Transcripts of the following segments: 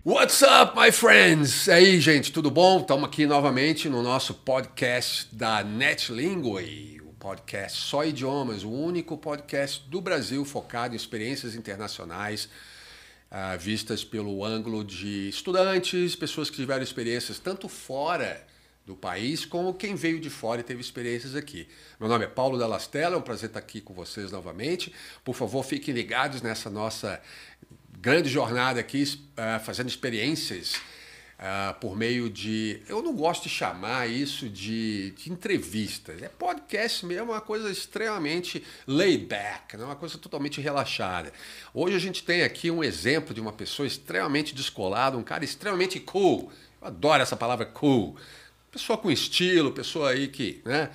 What's up, my friends? E aí, gente, tudo bom? Estamos aqui novamente no nosso podcast da NetLingua, o podcast Só Idiomas, o único podcast do Brasil focado em experiências internacionais vistas pelo ângulo de estudantes, pessoas que tiveram experiências tanto fora do país como quem veio de fora e teve experiências aqui. Meu nome é Paulo Dallastella, é um prazer estar aqui com vocês novamente. Por favor, fiquem ligados nessa nossa grande jornada aqui, fazendo experiências por meio de... Eu não gosto de chamar isso de entrevistas. É podcast mesmo, uma coisa extremamente laid back, né? Uma coisa totalmente relaxada. Hoje a gente tem aqui um exemplo de uma pessoa extremamente descolada, um cara extremamente cool. Eu adoro essa palavra cool. Pessoa com estilo, pessoa aí que, né,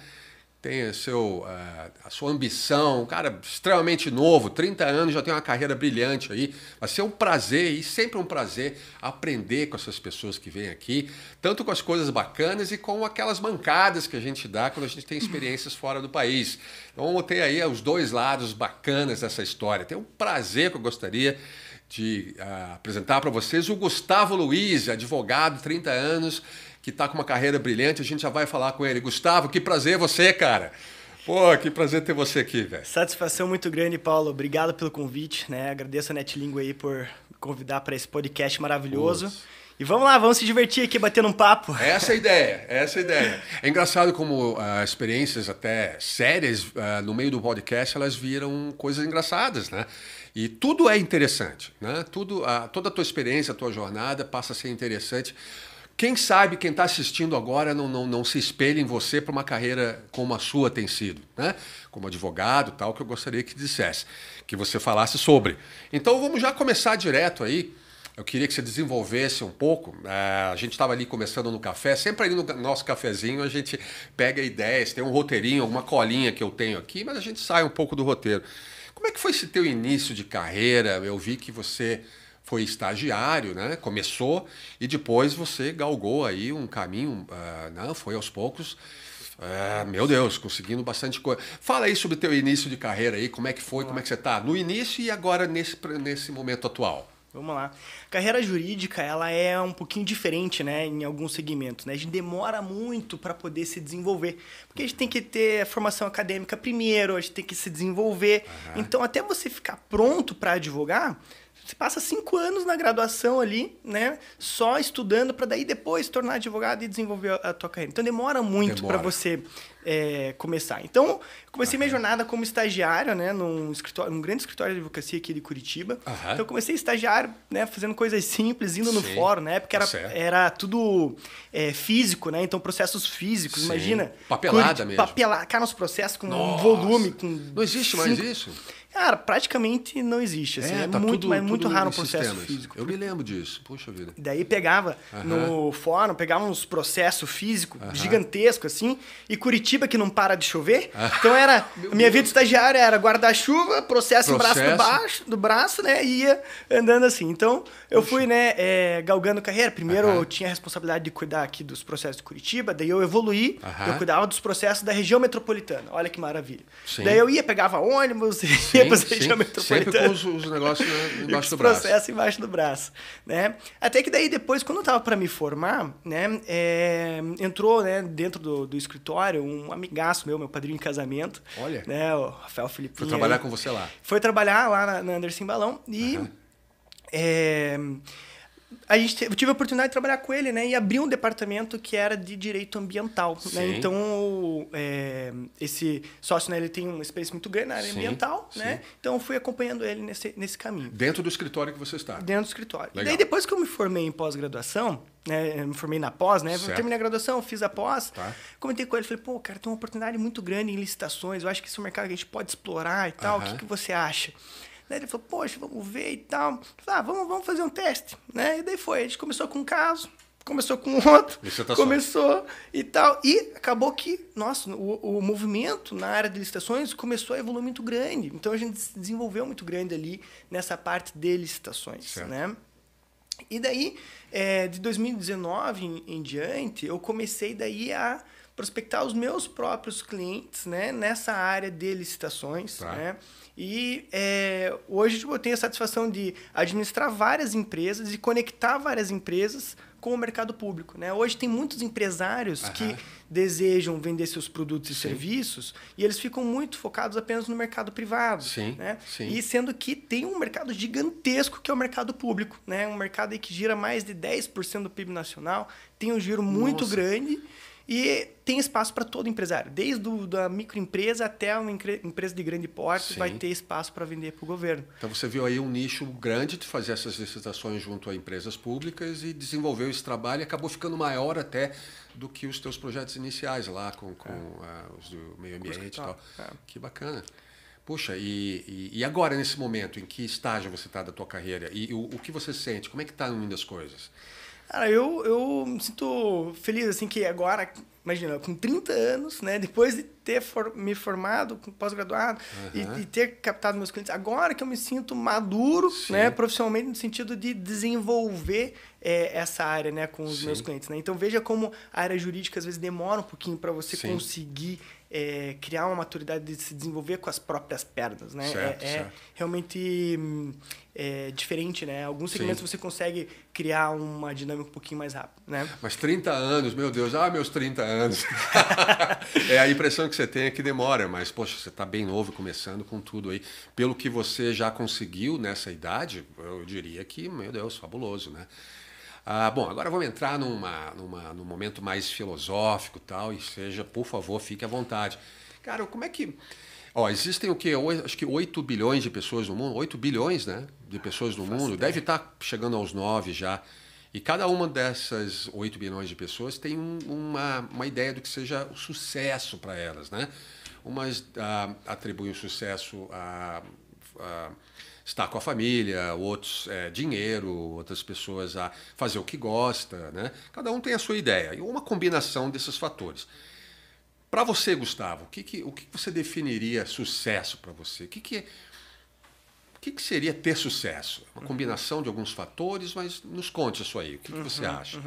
tem a sua ambição, um cara extremamente novo, 30 anos, já tem uma carreira brilhante aí. Vai ser um prazer, e sempre um prazer, aprender com essas pessoas que vêm aqui, tanto com as coisas bacanas e com aquelas mancadas que a gente dá quando a gente tem experiências fora do país. Então vamos ter aí os dois lados bacanas dessa história. Tem um prazer que eu gostaria de apresentar para vocês o Gustavo Luiz, advogado, 30 anos, que está com uma carreira brilhante. A gente já vai falar com ele. Gustavo, que prazer você, cara. Pô, que prazer ter você aqui, velho. Satisfação muito grande, Paulo. Obrigado pelo convite, né? Agradeço a NetLingua aí por me convidar para esse podcast maravilhoso. Nossa. E vamos lá, vamos se divertir aqui, batendo um papo. Essa é a ideia, essa é a ideia. É engraçado como experiências até sérias no meio do podcast, elas viram coisas engraçadas, né? E tudo é interessante, né? Toda a tua experiência, a tua jornada passa a ser interessante. Quem sabe, quem está assistindo agora não se espelha em você para uma carreira como a sua tem sido, né? Como advogado, tal, que eu gostaria que dissesse, que você falasse sobre. Então vamos já começar direto aí. Eu queria que você desenvolvesse um pouco. A gente estava ali começando no café, sempre ali no nosso cafezinho a gente pega ideias, tem um roteirinho, alguma colinha que eu tenho aqui, mas a gente sai um pouco do roteiro. Como é que foi esse teu início de carreira? Eu vi que você foi estagiário, né? Começou e depois você galgou aí um caminho, foi aos poucos, meu Deus, conseguindo bastante coisa. Fala aí sobre o teu início de carreira aí, como é que foi, como é que você está no início e agora nesse momento atual. Vamos lá. Carreira jurídica, ela é um pouquinho diferente, né, em alguns segmentos, né? A gente demora muito para poder se desenvolver, porque a gente tem que ter a formação acadêmica primeiro, a gente tem que se desenvolver. Então, até você ficar pronto para advogar, você passa 5 anos na graduação ali, né, só estudando para daí depois se tornar advogado e desenvolver a tua carreira. Então, demora muito para você começar. Então, eu comecei minha jornada como estagiário, né, num grande escritório de advocacia aqui de Curitiba. Então, eu comecei estagiário, né, fazendo coisas simples, indo no fórum, né, porque era tudo físico, né, então processos físicos, Sim. Imagina. Papelada mesmo. Cara, nos processos com um volume. Não existe mais isso? Cara, praticamente não existe. Assim, tá muito raro um processo sistemas. Físico. Eu me lembro disso. Puxa vida. Daí pegava no fórum, pegava uns processos físicos gigantescos, assim, e Curitiba, que não para de chover. Então era... minha vida de estagiário era guarda-chuva, processo embaixo do braço, né? E ia andando assim. Então, eu fui, né, galgando carreira. Primeiro, eu tinha a responsabilidade de cuidar aqui dos processos de Curitiba. Daí eu evoluí, eu cuidava dos processos da região metropolitana. Olha que maravilha. Sim. Daí eu pegava ônibus, ia para a região metropolitana. Sempre com os negócios embaixo do braço. Processo embaixo do braço, né? Até que daí depois, quando eu estava para me formar, né, entrou, né, dentro do escritório um amigaço meu padrinho de casamento. Olha. Né, o Rafael Filipinho. Foi trabalhar com você lá. Foi trabalhar lá na Anderson Balão e eu tive a oportunidade de trabalhar com ele, né, e abrir um departamento que era de direito ambiental, né? Então esse sócio, né, ele tem uma experiência muito grande na área ambiental, né? Então eu fui acompanhando ele nesse caminho. Dentro do escritório que você está? Dentro do escritório. Legal. E daí depois que eu me formei em pós-graduação, né, eu me formei na pós, né? Eu terminei a graduação, fiz a pós, comentei com ele, falei, pô, cara, tem uma oportunidade muito grande em licitações, eu acho que esse é um mercado que a gente pode explorar e tal, o que você acha? Daí ele falou, poxa, vamos ver e tal. Falei, vamos fazer um teste, né? E daí foi, a gente começou com um caso, começou com outro, começou e tal. E acabou que, nossa, o movimento na área de licitações começou a evoluir muito grande. Então, a gente se desenvolveu muito grande ali nessa parte de licitações, né? E daí, de 2019 em diante, eu comecei daí a prospectar os meus próprios clientes, né, nessa área de licitações, né? E hoje eu tenho a satisfação de administrar várias empresas e conectar várias empresas com o mercado público, né? Hoje tem muitos empresários que desejam vender seus produtos e serviços e eles ficam muito focados apenas no mercado privado, né? E sendo que tem um mercado gigantesco que é o mercado público, né? Um mercado aí que gira mais de 10% do PIB nacional, tem um giro muito grande e tem espaço para todo empresário. Desde a microempresa até uma empresa de grande porte vai ter espaço para vender para o governo. Então você viu aí um nicho grande de fazer essas licitações junto a empresas públicas e desenvolveu esse trabalho e acabou ficando maior até do que os teus projetos iniciais lá com os do meio ambiente e tal. Que bacana. Puxa, e agora nesse momento, em que estágio você está da tua carreira? E o que você sente? Como é que está indo as coisas? Cara, eu me sinto feliz, assim, que agora, imagina, com 30 anos, né, depois de ter me formado, pós-graduado, e ter captado meus clientes, agora que eu me sinto maduro, né, profissionalmente, no sentido de desenvolver essa área, né, com os meus clientes, né? Então, veja como a área jurídica, às vezes, demora um pouquinho para você conseguir criar uma maturidade de se desenvolver com as próprias pernas, né? Certo. Realmente diferente, né? Alguns segmentos você consegue criar uma dinâmica um pouquinho mais rápido, né? Mas 30 anos, meu Deus, meus 30 anos. A impressão que você tem é que demora, mas, poxa, você está bem novo, começando com tudo aí. Pelo que você já conseguiu nessa idade, eu diria que, meu Deus, fabuloso, né? Bom, agora vamos entrar num momento mais filosófico e tal, e por favor, fique à vontade. Cara, como é que... existem o quê? Acho que 8 bilhões de pessoas no mundo, 8 bilhões, né, de pessoas no mundo, deve estar chegando aos 9 já. E cada uma dessas 8 bilhões de pessoas tem uma ideia do que seja o sucesso para elas, né? Umas atribuem o sucesso a estar com a família, outros dinheiro, outras pessoas a fazer o que gosta, né? Cada um tem a sua ideia. E uma combinação desses fatores. Para você, Gustavo, o que você definiria sucesso para você? O que seria ter sucesso? Uma combinação de alguns fatores, mas nos conte isso aí. O que você acha?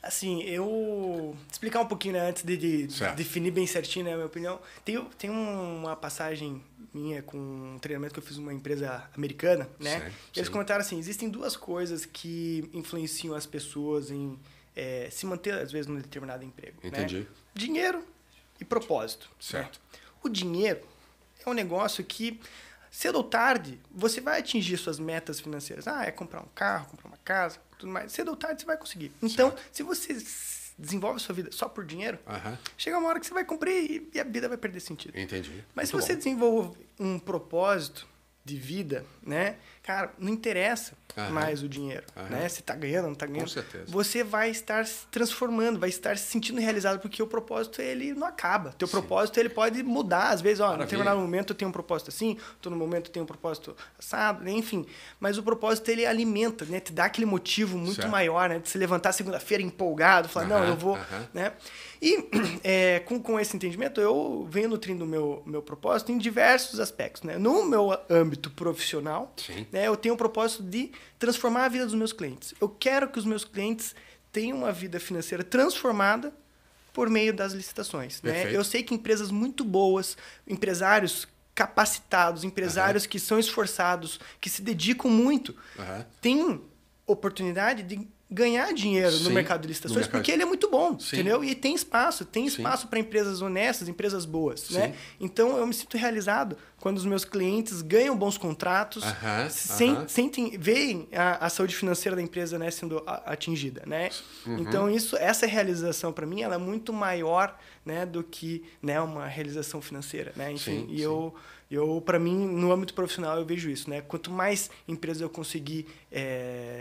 Assim, eu... explicar um pouquinho, né, antes de definir bem certinho, né, a minha opinião. Tem uma passagem minha com um treinamento que eu fiz numa empresa americana, né? E eles comentaram assim, existem duas coisas que influenciam as pessoas em se manter, às vezes, num determinado emprego. Entendi. Né? Dinheiro e propósito. Certo. Né? O dinheiro é um negócio que, cedo ou tarde, você vai atingir suas metas financeiras. É comprar um carro, comprar uma casa, tudo mais. Cedo ou tarde você vai conseguir. Então, se você desenvolve a sua vida só por dinheiro, chega uma hora que você vai cumprir e a vida vai perder sentido. Entendi. Mas se você desenvolve um propósito de vida, né? Cara, não interessa mais o dinheiro, né? Se tá ganhando, não tá ganhando. Com certeza. Você vai estar se transformando, vai estar se sentindo realizado, porque o propósito, ele não acaba. Teu propósito, ele pode mudar. Às vezes, em determinado momento eu tenho um propósito assim, todo momento eu tenho um propósito assado, enfim. Mas o propósito, ele alimenta, né? Te dá aquele motivo muito maior, né? De se levantar segunda-feira empolgado, falar, não, eu vou, né? E com esse entendimento, eu venho nutrindo o meu propósito em diversos aspectos, né? No meu âmbito profissional, né, eu tenho o propósito de transformar a vida dos meus clientes. Eu quero que os meus clientes tenham uma vida financeira transformada por meio das licitações. Né? Eu sei que empresas muito boas, empresários capacitados, empresários que são esforçados, que se dedicam muito, têm oportunidade de ganhar dinheiro no mercado de licitações, porque ele é muito bom, entendeu? E tem espaço para empresas honestas, empresas boas, né? Então, eu me sinto realizado quando os meus clientes ganham bons contratos, veem a saúde financeira da empresa, né, sendo atingida, né? Então, essa realização, para mim, ela é muito maior, né, do que, né, uma realização financeira, né? Enfim, eu, para mim, no âmbito profissional, eu vejo isso, né? Quanto mais empresas eu conseguir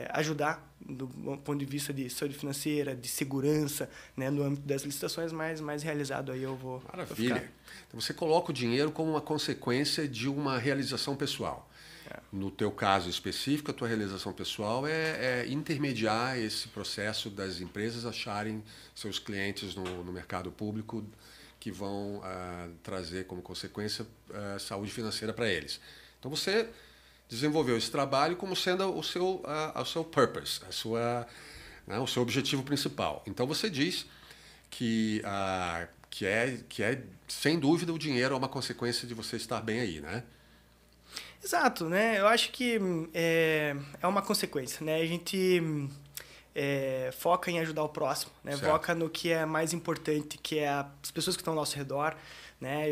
ajudar do ponto de vista de saúde financeira, de segurança, né, no âmbito das licitações, mais realizado aí eu vou. Maravilha. Vou então você coloca o dinheiro como uma consequência de uma realização pessoal. No teu caso específico, a tua realização pessoal é intermediar esse processo das empresas acharem seus clientes no mercado público que vão trazer como consequência saúde financeira para eles. Então você desenvolveu esse trabalho como sendo o seu purpose, o seu objetivo principal. Então você diz que é, sem dúvida, o dinheiro é uma consequência de você estar bem aí, né? Exato, né? Eu acho que é uma consequência, né? A gente foca em ajudar o próximo, né? Certo. Foca no que é mais importante, que é as pessoas que estão ao nosso redor, né?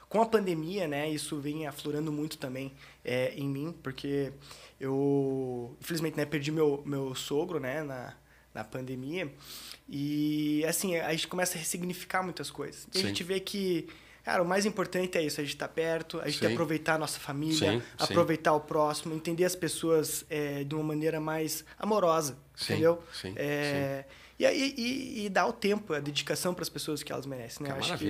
Com a pandemia, né? Isso vem aflorando muito também em mim, porque eu, infelizmente, né, perdi meu sogro, né? Na pandemia. E, assim, a gente começa a ressignificar muitas coisas. E a gente vê que, cara, o mais importante é isso, a gente estar perto, a gente aproveitar a nossa família, aproveitar o próximo, entender as pessoas de uma maneira mais amorosa, entendeu? Sim. E dar o tempo, a dedicação para as pessoas que elas merecem, né? Acho que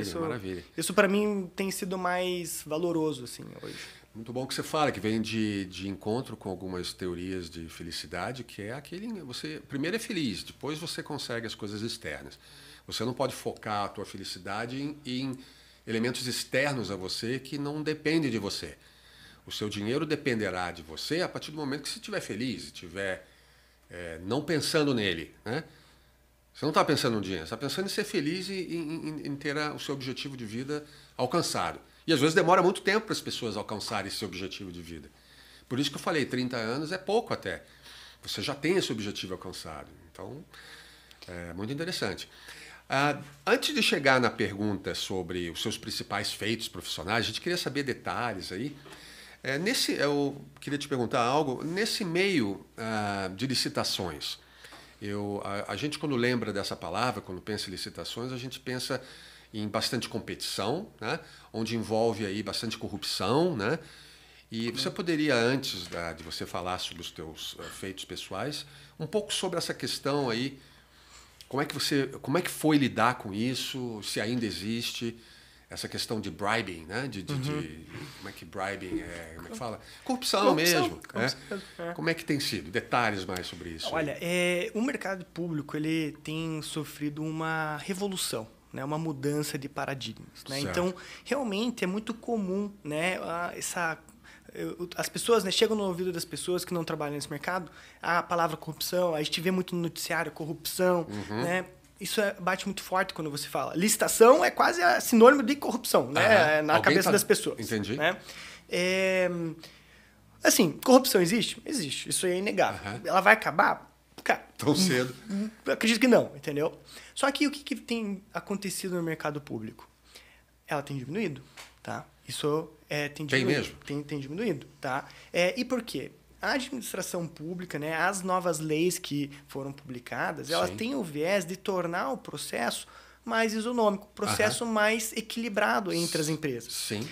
isso para mim tem sido mais valoroso, assim, hoje. Muito bom que você fala, que vem de encontro com algumas teorias de felicidade, que é você primeiro é feliz, depois você consegue as coisas externas. Você não pode focar a tua felicidade em elementos externos a você que não dependem de você. O seu dinheiro dependerá de você a partir do momento que você estiver feliz, estiver não pensando nele, né? Você não está pensando no dinheiro, você está pensando em ser feliz e em ter o seu objetivo de vida alcançado. E às vezes demora muito tempo para as pessoas alcançarem esse objetivo de vida. Por isso que eu falei, 30 anos é pouco até. Você já tem esse objetivo alcançado. Então, é muito interessante. Antes de chegar na pergunta sobre os seus principais feitos profissionais, a gente queria saber detalhes aí. Eu queria te perguntar algo. Nesse meio de licitações, a gente, quando lembra dessa palavra, quando pensa em licitações, a gente pensa em bastante competição, né? Onde envolve aí bastante corrupção, né? E você poderia, antes de você falar sobre os teus feitos pessoais, um pouco sobre essa questão aí, como é que foi lidar com isso, se ainda existe essa questão de bribing, né? Como é que bribing como é que fala? Corrupção mesmo. Como é que tem sido? Detalhes mais sobre isso. Olha, o mercado público ele tem sofrido uma revolução, né, uma mudança de paradigmas, né? Então, realmente é muito comum, né, as pessoas, né, chegam no ouvido das pessoas que não trabalham nesse mercado a palavra corrupção, a gente vê muito no noticiário corrupção, né? Isso bate muito forte quando você fala. Licitação é quase sinônimo de corrupção, né, na cabeça das pessoas. Entendi. Né? Assim, corrupção existe? Existe. Isso é inegável. Ela vai acabar? Cara, tão cedo? Acredito que não, entendeu? Só que o que tem acontecido no mercado público? Ela tem diminuído, tá? Isso tem diminuído. Tem mesmo? Tem diminuído, tá? E por quê? A administração pública, né, as novas leis que foram publicadas, elas têm o viés de tornar o processo mais isonômico, processo mais equilibrado entre as empresas. Sim.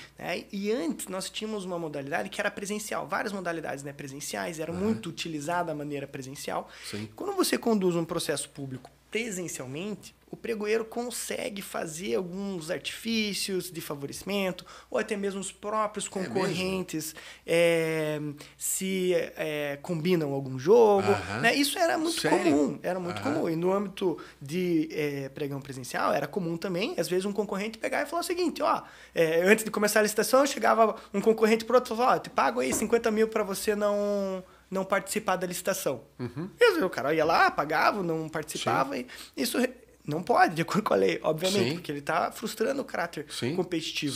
E antes nós tínhamos uma modalidade que era presencial, várias modalidades, né, presenciais, era muito utilizada a maneira presencial. Sim. Quando você conduz um processo público presencialmente, o pregoeiro consegue fazer alguns artifícios de favorecimento, ou até mesmo os próprios concorrentes se combinam algum jogo. Né? Isso era muito comum. Era muito comum. E no âmbito de pregão presencial, era comum também, às vezes, um concorrente pegar e falar o seguinte, antes de começar a licitação, chegava um concorrente para o outro e falava, te pago aí 50 mil para você não participar da licitação. E o cara ia lá, pagava, não participava. E isso não pode, de acordo com a lei, obviamente, porque ele está frustrando o caráter competitivo.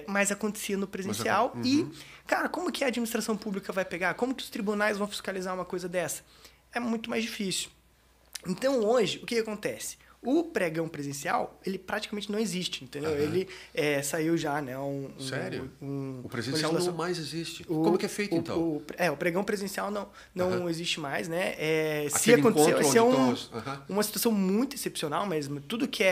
Mas acontecia no presencial. E, cara, como que a administração pública vai pegar? Como que os tribunais vão fiscalizar uma coisa dessa? É muito mais difícil. Então, hoje, o que acontece? O pregão presencial, ele praticamente não existe, entendeu? Ele saiu já, né? Sério? O presencial não mais existe. Como que é feito, então? O pregão presencial não existe mais, né? Se acontecer, vai ser uma situação muito excepcional, mas tudo que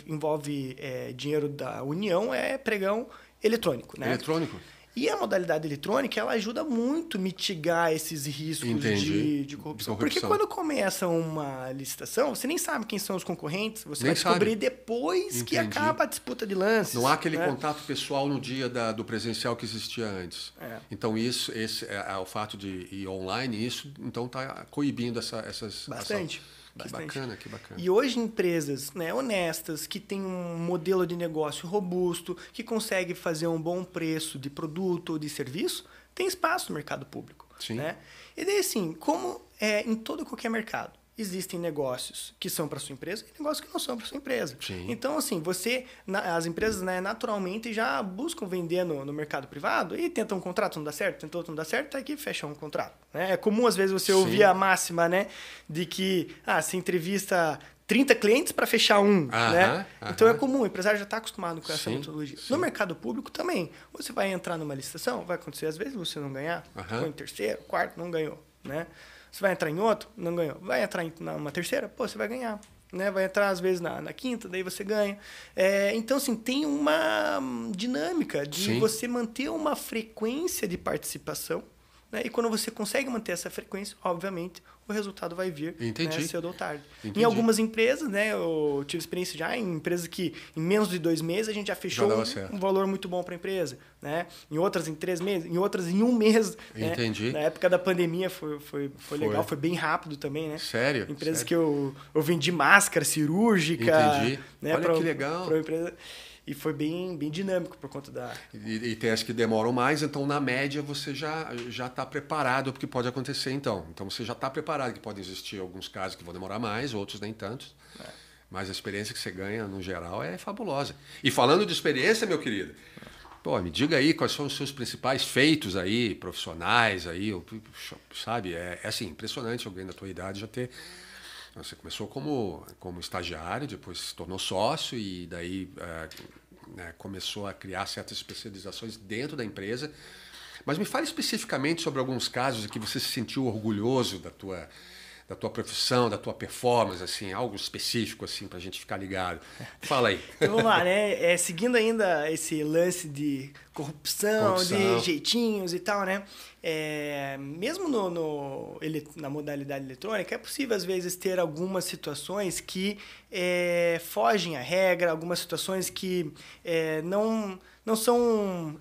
envolve dinheiro da União é pregão eletrônico, né? Eletrônico? E a modalidade eletrônica, ela ajuda muito a mitigar esses riscos de corrupção. Porque quando começa uma licitação, você nem sabe quem são os concorrentes, você vai descobrir depois que acaba a disputa de lances. Não há aquele contato pessoal no dia do presencial que existia antes. Então, o fato de ir online, isso então está coibindo essas... Bastante. Que bacana. E hoje empresas, né, honestas, que têm um modelo de negócio robusto, que conseguem fazer um bom preço de produto ou de serviço, tem espaço no mercado público. Né? E daí, assim, como em todo e qualquer mercado, existem negócios que são para sua empresa e negócios que não são para sua empresa. Sim. Então, assim, as empresas, né, naturalmente já buscam vender no mercado privado e tentam um contrato, não dá certo, não dá certo, tá aqui, fecha um contrato. Né? É comum, às vezes, você ouvir a máxima, né, de que você entrevista 30 clientes para fechar um, né? Então é comum, o empresário já está acostumado com essa metodologia. No mercado público também. Você vai entrar numa licitação, vai acontecer às vezes você não ganhar, foi em terceiro, quarto, não ganhou, né? Você vai entrar em outro, não ganhou. Vai entrar em uma terceira, você vai ganhar. Né? Vai entrar às vezes na quinta, daí você ganha. Então, assim, tem uma dinâmica de você manter uma frequência de participação, né? E quando você consegue manter essa frequência, obviamente, o resultado vai vir, né, cedo ou tarde. Em algumas empresas, né, eu tive experiência já em empresas que em menos de 2 meses a gente já fechou um valor muito bom para a empresa. Né? Em outras em 3 meses, em outras em 1 mês. Entendi. Né? Na época da pandemia foi legal, foi bem rápido também. Né? Sério? Empresas que eu vendi máscara cirúrgica. Entendi. Né, olha que legal. Pra empresa. E foi bem dinâmico por conta da... E tem as que demoram mais, então na média você já está preparado porque pode acontecer então. Então você já está preparado que podem existir alguns casos que vão demorar mais, outros nem tantos. Mas a experiência que você ganha no geral é fabulosa. E falando de experiência, meu querido, me diga aí quais são os seus principais feitos aí, profissionais aí, sabe? É assim, impressionante alguém da tua idade já ter... Você começou como estagiário, depois se tornou sócio e daí começou a criar certas especializações dentro da empresa. Mas me fale especificamente sobre alguns casos em que você se sentiu orgulhoso da tua profissão, da tua performance, assim, algo específico assim, para a gente ficar ligado. Fala aí. Então vamos lá, né? Seguindo ainda esse lance de corrupção, de jeitinhos e tal, né? Mesmo na modalidade eletrônica, é possível às vezes ter algumas situações que fogem à regra, algumas situações que não são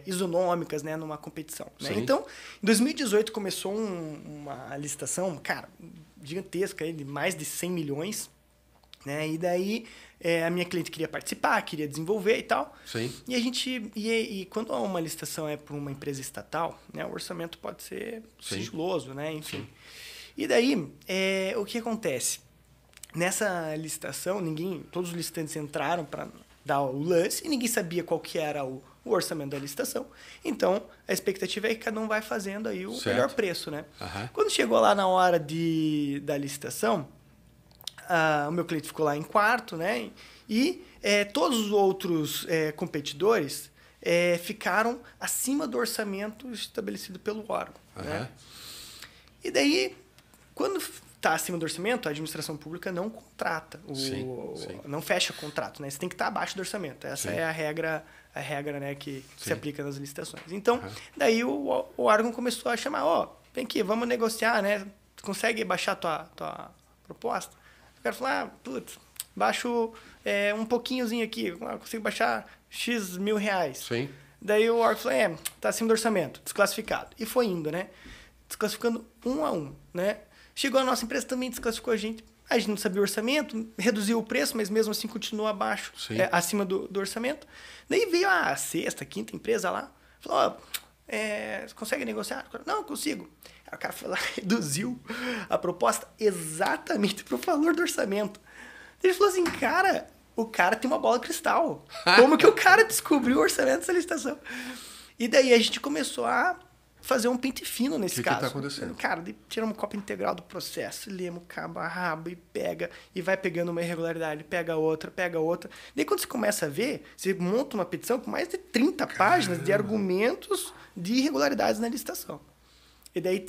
isonômicas, né, numa competição. Né? Então, em 2018 começou uma licitação, cara, gigantesca, de mais de 100 milhões. Né? E daí a minha cliente queria participar, queria desenvolver e tal. Sim. E a gente e quando uma licitação é para uma empresa estatal, né, o orçamento pode ser sigiloso, né? Enfim. Sim. E daí o que acontece? Nessa licitação, todos os licitantes entraram para dar o lance e ninguém sabia qual que era o orçamento da licitação. Então, a expectativa é que cada um vai fazendo aí o melhor preço, né? Quando chegou lá na hora da licitação, o meu cliente ficou lá em quarto, né? E todos os outros competidores ficaram acima do orçamento estabelecido pelo órgão. Né? E daí, quando está acima do orçamento, a administração pública não contrata, não fecha contrato, né? Você tem que estar abaixo do orçamento. Essa é a regra, né, que se aplica nas licitações. Então, daí o órgão começou a chamar, vem aqui, vamos negociar, né? Consegue baixar a tua proposta? O cara falou, putz, baixo um pouquinhozinho aqui, consigo baixar X mil reais. Sim. Daí o órgão falou, tá acima do orçamento, desclassificado. E foi indo, né? Desclassificando 1 a 1, né? Chegou a nossa empresa, também desclassificou a gente não sabia o orçamento, reduziu o preço, mas mesmo assim continuou abaixo, acima do orçamento. Daí veio a sexta, quinta empresa lá, falou, você consegue negociar? Não, consigo. O cara foi lá, reduziu a proposta exatamente para o valor do orçamento. Ele falou assim, cara, o cara tem uma bola cristal. Como que o cara descobriu o orçamento dessa licitação? E daí a gente começou a fazer um pente fino nesse caso. O que está acontecendo? Cara, tiramos cópia integral do processo, lemos cabo a rabo e pega, e vai pegando uma irregularidade, pega outra. Daí quando você começa a ver, você monta uma petição com mais de 30 páginas de argumentos de irregularidades na licitação. E daí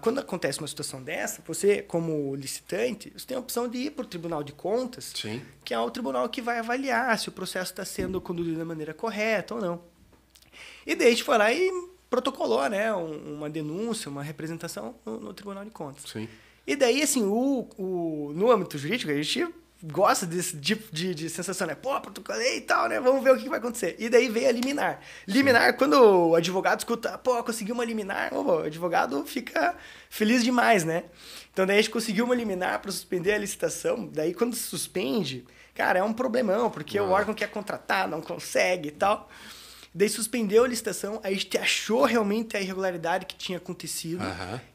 quando acontece uma situação dessa, você, como licitante, você tem a opção de ir para o Tribunal de Contas, que é o tribunal que vai avaliar se o processo está sendo conduzido da maneira correta ou não. E daí a gente foi lá e protocolou, né, uma denúncia, uma representação no Tribunal de Contas. Sim. E daí, assim, no âmbito jurídico, a gente gosta desse tipo de sensação, né? Protocolei e tal, né? Vamos ver o que vai acontecer. E daí veio a liminar. Liminar, quando o advogado escuta, conseguiu uma liminar, o advogado fica feliz demais, né? Então, daí a gente conseguiu uma liminar para suspender a licitação. Daí, quando se suspende, cara, é um problemão, porque o órgão quer contratar, não consegue e tal. Daí suspendeu a licitação, a gente achou realmente a irregularidade que tinha acontecido,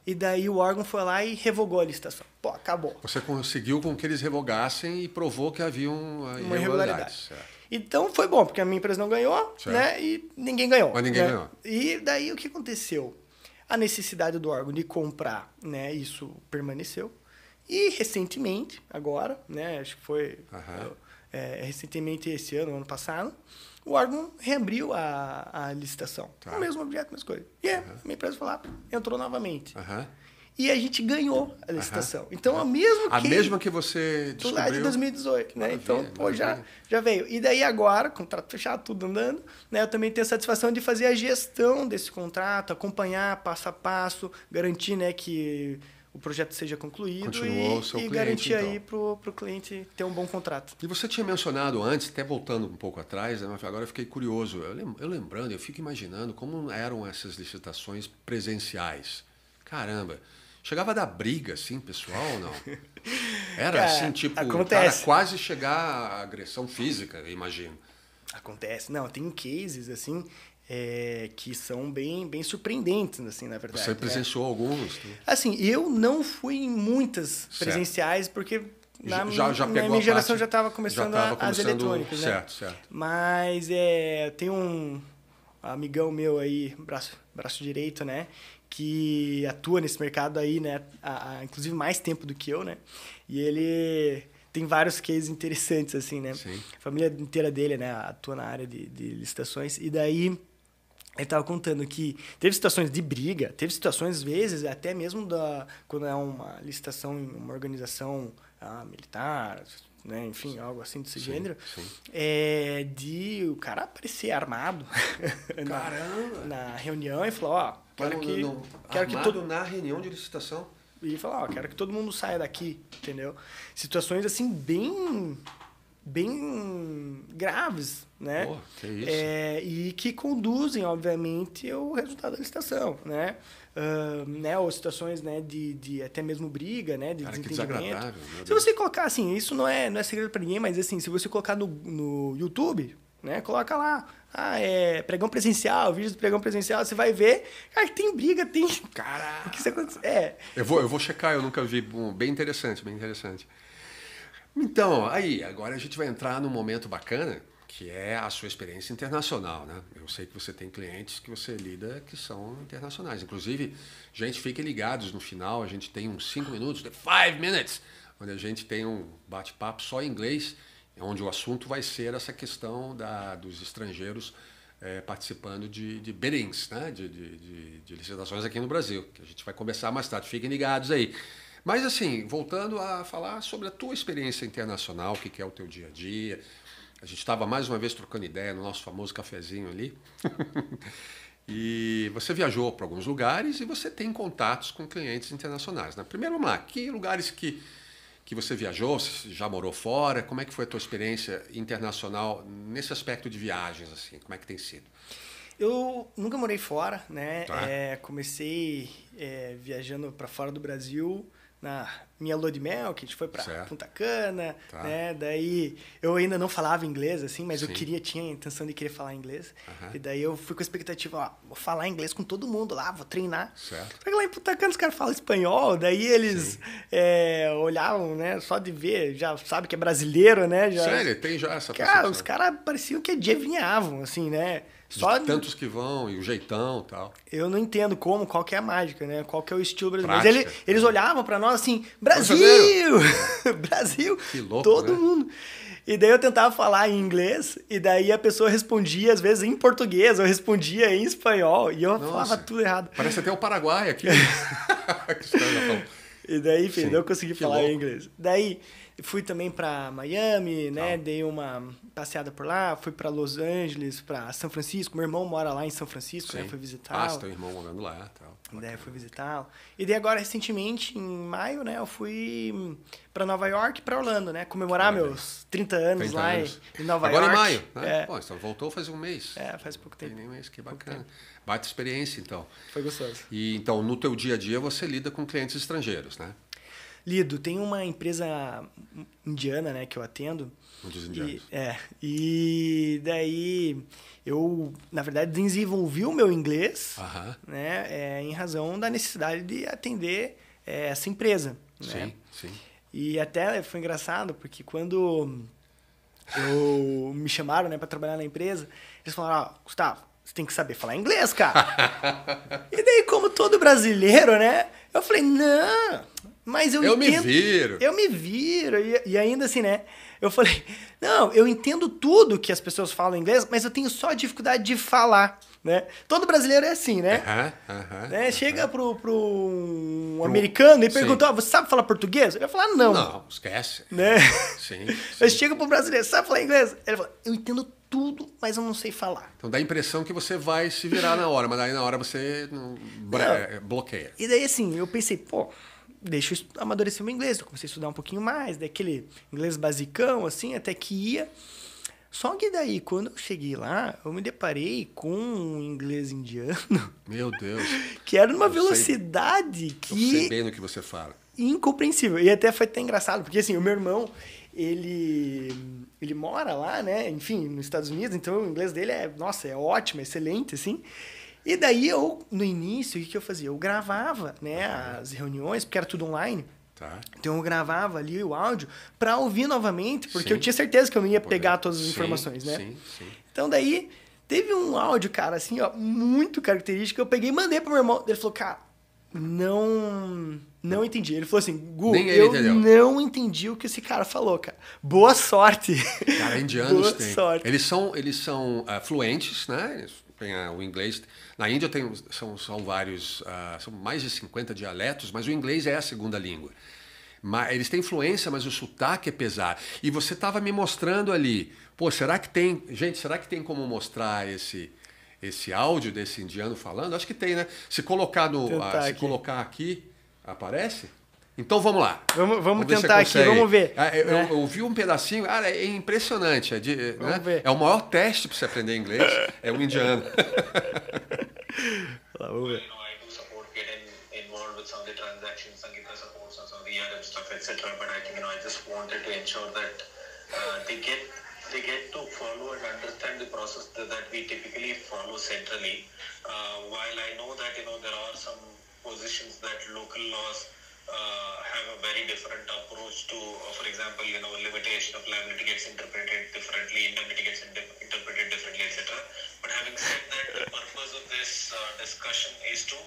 e daí o órgão foi lá e revogou a licitação. Pô, acabou. Você conseguiu com que eles revogassem e provou que havia uma irregularidade. Certo. Então foi bom, porque a minha empresa não ganhou, né? E ninguém ganhou. Mas ninguém ganhou. E daí o que aconteceu? A necessidade do órgão de comprar, né? Isso permaneceu. E recentemente, agora, né? Acho que foi recentemente esse ano passado, o órgão reabriu a licitação. O mesmo objeto, a mesma coisa. E a minha empresa foi lá, entrou novamente. E a gente ganhou a licitação. Então, a mesma que você descobriu... lá de 2018, né? Então, pô, já veio. E daí agora, contrato fechado, tudo andando, né? Eu também tenho a satisfação de fazer a gestão desse contrato, acompanhar passo a passo, garantir, né, que o projeto seja concluído. Continuou o seu cliente, garantir então. aí pro cliente ter um bom contrato. E você tinha mencionado antes, até voltando um pouco atrás, né, agora eu fiquei curioso. Eu lembrando, eu fico imaginando como eram essas licitações presenciais. Caramba, chegava a dar briga, assim, pessoal, ou não? Era cara, assim, tipo, acontece. Cara, quase chegar à agressão física, eu imagino. Acontece. Não, tem cases, assim... que são bem surpreendentes, assim, na verdade. Você presenciou alguns? Né? Assim, eu não fui em muitas presenciais, porque na minha geração já estava começando as eletrônicas, né? Certo. Mas tem um amigão meu aí, braço direito, né? Que atua nesse mercado aí, né? Inclusive mais tempo do que eu, né? E ele... tem vários cases interessantes, assim, né? Sim. A família inteira dele, né? Atua na área de licitações. E daí... ele estava contando que teve situações de briga, teve situações, às vezes, até mesmo quando é uma licitação em uma organização militar, né? Enfim, algo assim desse gênero, de o cara aparecer armado na reunião e falar, quero que todo na reunião de licitação. E falar, quero que todo mundo saia daqui, entendeu? Situações assim bem graves, né? Pô, que isso. E que conduzem, obviamente, ao resultado da licitação, né? Ou situações, né, de até mesmo briga, né, de desentendimento. Se você colocar assim, isso não é segredo para ninguém, mas assim, se você colocar no YouTube, né, coloca lá, pregão presencial, vídeos do pregão presencial, você vai ver, cara, que tem briga, tem... Caraca! O que isso acontece? Eu vou checar, eu nunca vi. Bem interessante, bem interessante. Então, aí, agora a gente vai entrar num momento bacana, que é a sua experiência internacional, né? Eu sei que você tem clientes que você lida que são internacionais. Inclusive, gente, fiquem ligados, no final a gente tem uns 5 minutos, 5 minutes, onde a gente tem um bate-papo só em inglês, onde o assunto vai ser essa questão dos estrangeiros participando de biddings, né? de licitações aqui no Brasil, que a gente vai conversar mais tarde. Fiquem ligados aí. Mas assim, voltando a falar sobre a tua experiência internacional, o que é o teu dia a dia. A gente estava mais uma vez trocando ideia no nosso famoso cafezinho ali. E você viajou para alguns lugares e você tem contatos com clientes internacionais, né? Primeiro, vamos lá, que lugares que você viajou, você já morou fora? Como é que foi a tua experiência internacional nesse aspecto de viagens, assim? Como é que tem sido? Eu nunca morei fora, né? Tá. Comecei viajando para fora do Brasil na minha lua de mel, que a gente foi para Punta Cana, tá. né? Daí eu ainda não falava inglês, assim, mas Sim. eu tinha a intenção de querer falar inglês. Uhum. E daí eu fui com a expectativa, vou falar inglês com todo mundo lá, vou treinar. Certo. Porque lá em Punta Cana os caras falam espanhol, daí eles olhavam, né? Só de ver, já sabe que é brasileiro, né? Sério? Tem já essa Cara, percepção? os caras pareciam que adivinhavam, assim, né? Só tantos que vão e o jeitão e tal. Eu não entendo qual que é a mágica, né? Qual que é o estilo brasileiro. Prática. Mas eles olhavam pra nós assim, Brasil! Brasil! Que louco, todo né? mundo. E daí eu tentava falar em inglês, e daí a pessoa respondia, às vezes, em português, eu respondia em espanhol, e eu falava tudo errado. Parece até o Paraguai aqui. Que estranho, e daí, enfim, Sim. eu consegui falar louco. em inglês. Daí, fui também para Miami, né? Dei uma passeada por lá, fui para Los Angeles, para São Francisco. Meu irmão mora lá em São Francisco, né? Fui visitá-lo. Teu irmão morando lá, tal. Daí fui visitá-lo. E daí agora, recentemente, em maio, né? Eu fui para Nova York e para Orlando, né? Comemorar meus 30 anos lá em Nova York. Agora em maio, né? Pô, então voltou faz um mês. Faz pouco tempo. Tem nem um mês, que bacana. Baita experiência, então. Foi gostoso. E então, no teu dia a dia, você lida com clientes estrangeiros, né? Lido. Tem uma empresa indiana, né, que eu atendo. Muitos indianos. E daí eu, na verdade, desenvolvi o meu inglês, né, em razão da necessidade de atender essa empresa. Né? Sim, sim. E até foi engraçado, porque quando me chamaram, né, para trabalhar na empresa, eles falaram, Gustavo, você tem que saber falar inglês, cara. E daí, como todo brasileiro, né, eu falei, não, mas eu entendo... Eu me viro. E ainda assim, né, eu falei, não, eu entendo tudo que as pessoas falam em inglês, mas eu tenho só dificuldade de falar, né? Todo brasileiro é assim, né? Né? Chega pro um americano e pergunta, você sabe falar português? Ele vai falar, não. Não, esquece. Né? Sim. Mas chega pro brasileiro, sabe falar inglês? Ele fala, eu entendo tudo, mas eu não sei falar. Então dá a impressão que você vai se virar na hora, mas aí na hora você bloqueia. E daí assim, eu pensei, deixa eu amadurecer o meu inglês. Eu comecei a estudar um pouquinho mais, daquele inglês basicão, assim, até que ia. Só que daí, quando eu cheguei lá, eu me deparei com um inglês indiano. Meu Deus. Que era numa velocidade que... Eu sei bem do que você fala. Incompreensível. E até foi até engraçado, porque assim, o meu irmão, ele mora lá, né? Enfim, nos Estados Unidos, então o inglês dele é ótimo, excelente, assim. E daí eu, no início, o que eu fazia? Eu gravava, né, as reuniões, porque era tudo online. Então eu gravava ali o áudio para ouvir novamente, porque eu tinha certeza que eu não ia pegar todas as informações, né? Sim. Então daí teve um áudio, cara, assim, ó, muito característico, eu peguei e mandei pro meu irmão. Ele falou, cara, não entendi. Ele falou assim, Gu, eu não entendi o que esse cara falou, cara. Boa sorte. Cara, indianos Boa têm. sorte. Eles são fluentes, né? Tem o inglês. Na Índia são vários, são mais de 50 dialetos, mas o inglês é a segunda língua. Eles têm influência, mas o sotaque é pesado. E você estava me mostrando ali, será que tem... Gente, será que tem como mostrar esse áudio desse indiano falando? Acho que tem, né? Se colocar colocar aqui, aparece? Então vamos lá. Vamos tentar aqui, vamos ver. Eu vi um pedacinho, é impressionante. Vamos ver. É o maior teste para você aprender inglês, é um indiano. Vamos ver. They get to follow and understand the process that we typically follow centrally. While I know that there are some positions that local laws have a very different approach to, for example, limitation of liability gets interpreted differently, indemnity gets interpreted differently, etc. But having said that, the purpose of this discussion is to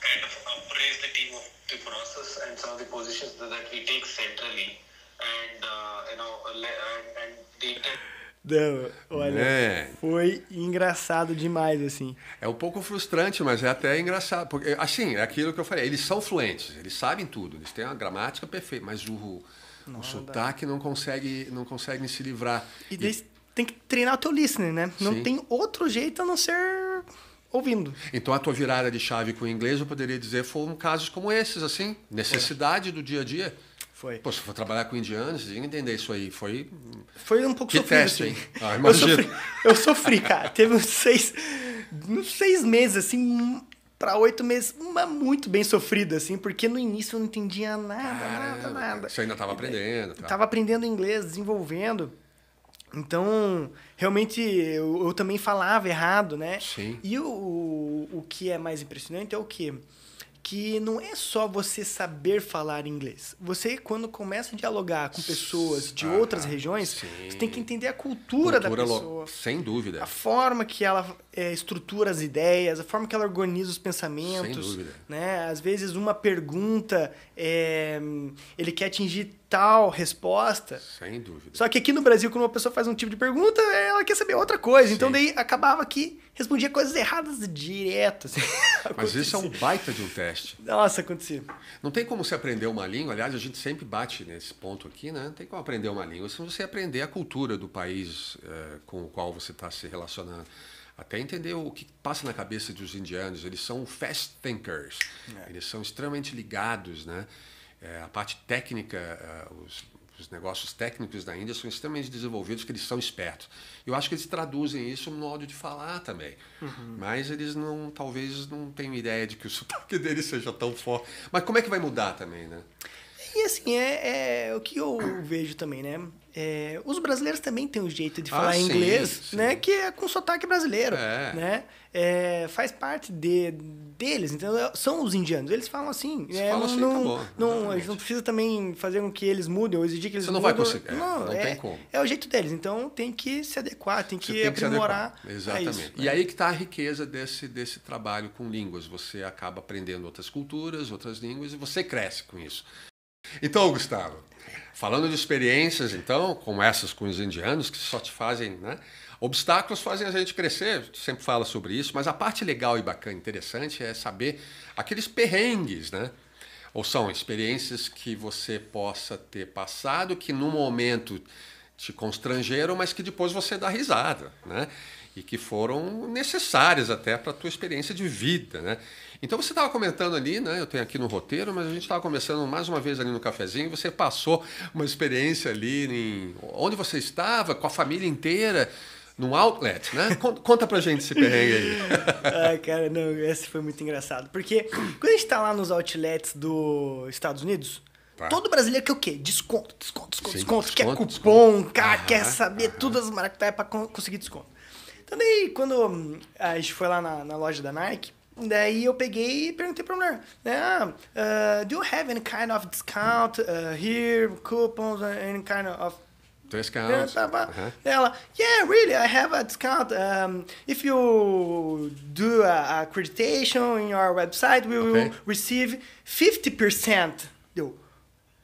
kind of appraise the team of the process and some of the positions that we take centrally. Não, olha, foi engraçado demais, assim. É um pouco frustrante, mas é até engraçado. Porque, assim, é aquilo que eu falei, eles são fluentes, eles sabem tudo, eles têm uma gramática perfeita, mas o sotaque não consegue se livrar. E daí tem que treinar o teu listening, né? Não tem outro jeito a não ser ouvindo. Então a tua virada de chave com o inglês, eu poderia dizer, foram casos como esses, assim, necessidade do dia a dia. Foi. Se for trabalhar com indianos, você tem que entender isso aí. Foi um pouco sofrido, teste, assim. Hein? Eu sofri, cara. Teve uns 6 meses, assim, para 8 meses, muito bem sofrido, assim, porque no início eu não entendia nada. Você ainda estava aprendendo. Estava aprendendo inglês, desenvolvendo. Então, realmente, eu também falava errado, né? Sim. E o que é mais impressionante é o quê? Que não é só você saber falar inglês. Você, quando começa a dialogar com pessoas de outras regiões, você tem que entender a cultura da pessoa. Sem dúvida. A forma que ela estrutura as ideias, a forma que ela organiza os pensamentos. Sem dúvida. Né? Às vezes, uma pergunta, ele quer atingir tal resposta. Sem dúvida. Só que aqui no Brasil, quando uma pessoa faz um tipo de pergunta, ela quer saber outra coisa. Sim. Então, daí, acabava que respondia coisas erradas direto. Assim. Mas isso é um baita de um teste. Nossa, acontecia. Não tem como você aprender uma língua. Aliás, a gente sempre bate nesse ponto aqui, né? Não tem como aprender uma língua se você aprender a cultura do país com o qual você está se relacionando. Até entender o que passa na cabeça dos indianos. Eles são fast thinkers. Eles são extremamente ligados, né? A parte técnica, os negócios técnicos da Índia são extremamente desenvolvidos, que eles são espertos. Eu acho que eles traduzem isso no modo de falar também. Mas eles talvez não tenham ideia de que o sotaque deles seja tão forte. Mas como é que vai mudar também, né? E assim, o que eu vejo também, né? Os brasileiros também têm um jeito de falar inglês, sim. né? Que é com sotaque brasileiro, É. né? Faz parte deles, entendeu? São os indianos, eles falam assim. Falam assim, acabou. A gente não precisa também fazer com que eles mudem ou exigir que eles Você não mudem. vai conseguir, não tem como. É o jeito deles, então tem que se adequar, tem que Você aprimorar. Exatamente. Isso, E aí que está a riqueza desse trabalho com línguas. Você acaba aprendendo outras culturas, outras línguas, e você cresce com isso. Então, Gustavo, falando de experiências, então, como essas com os indianos, que só te fazem, né? Obstáculos fazem a gente crescer, sempre fala sobre isso, mas a parte legal e bacana, interessante, é saber aqueles perrengues, né? Ou são experiências que você possa ter passado, que no momento te constrangeram, mas que depois você dá risada, né? E que foram necessárias até para a tua experiência de vida, né? Então você estava comentando ali, né? Eu tenho aqui no roteiro, mas a gente estava conversando mais uma vez ali no cafezinho. Você passou uma experiência ali onde você estava, com a família inteira, num outlet, né? Conta pra gente esse perrengue aí. Ai, cara, não, esse foi muito engraçado. Porque quando a gente tá lá nos outlets dos Estados Unidos, todo brasileiro quer o quê? Desconto. Quer cupom, cara, quer saber todas as maracutaias pra conseguir desconto. Então daí, quando a gente foi lá na loja da Nike, daí eu peguei e perguntei pra mulher, né? Do you have any kind of discount here, coupons, any kind of discount? Ela, yeah, really, I have a discount. If you do a accreditation in our website, we will receive 50%. Deu,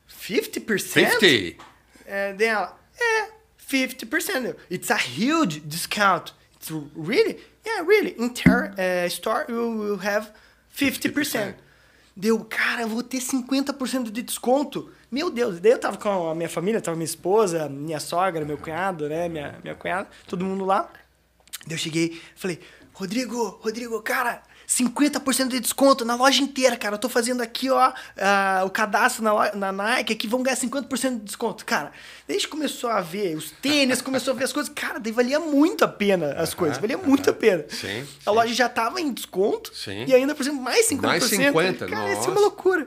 50%? 50%? Daí ela, 50%. It's a huge discount. It's really? Yeah, really. In store, you will have 50%. Deu, cara, eu vou ter 50% de desconto. Meu Deus. Daí eu tava com a minha família, tava minha esposa, minha sogra, meu cunhado, né? Minha cunhada, todo mundo lá. Daí eu cheguei, falei, Rodrigo, cara, 50% de desconto na loja inteira, cara. Eu tô fazendo aqui, ó, o cadastro na Nike, aqui vão ganhar 50% de desconto. Cara, daí a gente começou a ver os tênis, começou a ver as coisas. Cara, daí valia muito a pena as coisas. Valia muito a pena. Sim, a loja já tava em desconto. Sim. E ainda, por exemplo, mais 50%. Mais 50%, cara, nossa. isso é uma loucura.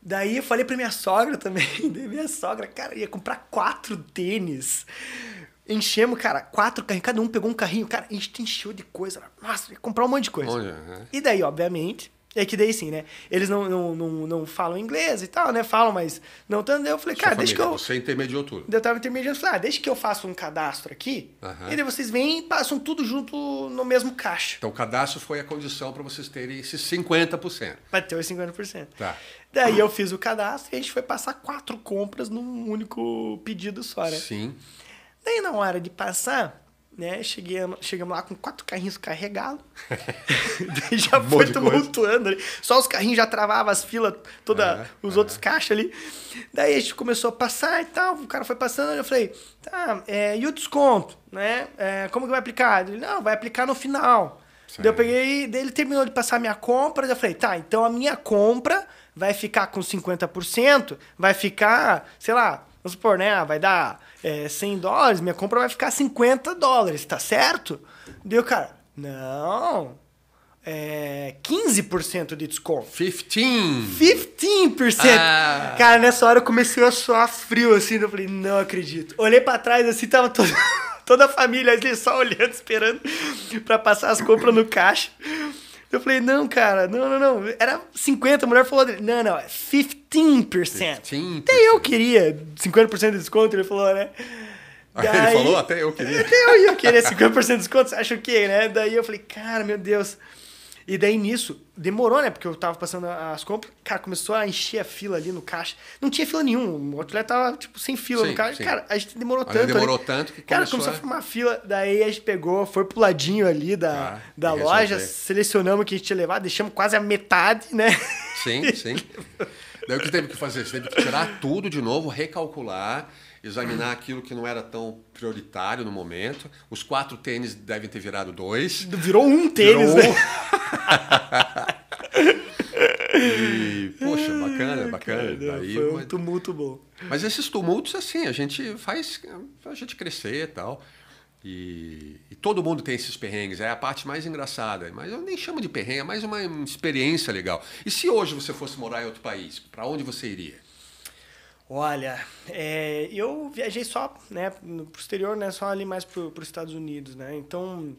Daí eu falei pra minha sogra também. Daí minha sogra, cara, ia comprar 4 tênis. Enchemos, cara, 4 carrinhos. Cada um pegou um carrinho. Cara, a gente encheu de coisa. Nossa, ia comprar um monte de coisa. E daí, obviamente, que daí sim, né? Eles não falam inglês e tal, né? Falam, mas não tanto. Daí eu falei, cara, deixa que eu... Você intermediou tudo. Daí eu tava intermediando. Falei, deixa que eu faça um cadastro aqui. E daí vocês vêm e passam tudo junto no mesmo caixa. Então o cadastro foi a condição para vocês terem esses 50%. Pra ter os 50%. Tá. Daí eu fiz o cadastro e a gente foi passar 4 compras num único pedido só, né? Sim. Daí, na hora de passar, né, chegamos lá com 4 carrinhos carregados. Daí já foi tumultuando ali. Só os carrinhos já travavam as filas, os outros caixas ali. Daí a gente começou a passar e tal, o cara foi passando, eu falei, tá, e o desconto, né? Como que vai aplicar? Ele, não, vai aplicar no final. Daí eu peguei, daí ele terminou de passar a minha compra, daí eu falei, tá, então a minha compra vai ficar com 50%, vai ficar, sei lá, vamos supor, né? Vai dar $100, minha compra vai ficar $50, tá certo? Deu, cara, não. 15% de desconto. 15%! Cara, nessa hora eu comecei a suar frio, assim, eu falei, não acredito. Olhei pra trás, assim, tava toda a família ali só olhando, esperando pra passar as compras no caixa. Eu falei, não, cara, não. Era 50%, a mulher falou, não, é 15%. Até eu queria 50% de desconto, ele falou, né? Daí, ele falou, até eu queria. Até eu ia querer 50% de desconto, você acha o quê, né? Daí eu falei, cara, meu Deus. E daí nisso, demorou, né? Porque eu tava passando as compras, cara, começou a encher a fila ali no caixa. Não tinha fila nenhuma, o outlet tava, tipo, sem fila no caixa. Sim. Cara, a gente demorou tanto. Demorou tanto que começou a formar fila, daí a gente pegou, foi pro ladinho ali da loja, selecionamos o que a gente ia levar, deixamos quase a metade, né? Sim. Daí o que teve que fazer? Você teve que tirar tudo de novo, recalcular, examinar aquilo que não era tão prioritário no momento. Os 4 tênis devem ter virado 2. Virou um tênis, né? E, poxa, bacana. Cara, daí, foi um tumulto bom. Mas esses tumultos, assim, a gente faz a gente crescer e tal. E todo mundo tem esses perrengues, é a parte mais engraçada. Mas eu nem chamo de perrengue, é mais uma experiência legal. E se hoje você fosse morar em outro país, para onde você iria? Olha, eu viajei só, né, pro exterior, né, só ali mais para os Estados Unidos, né? Então,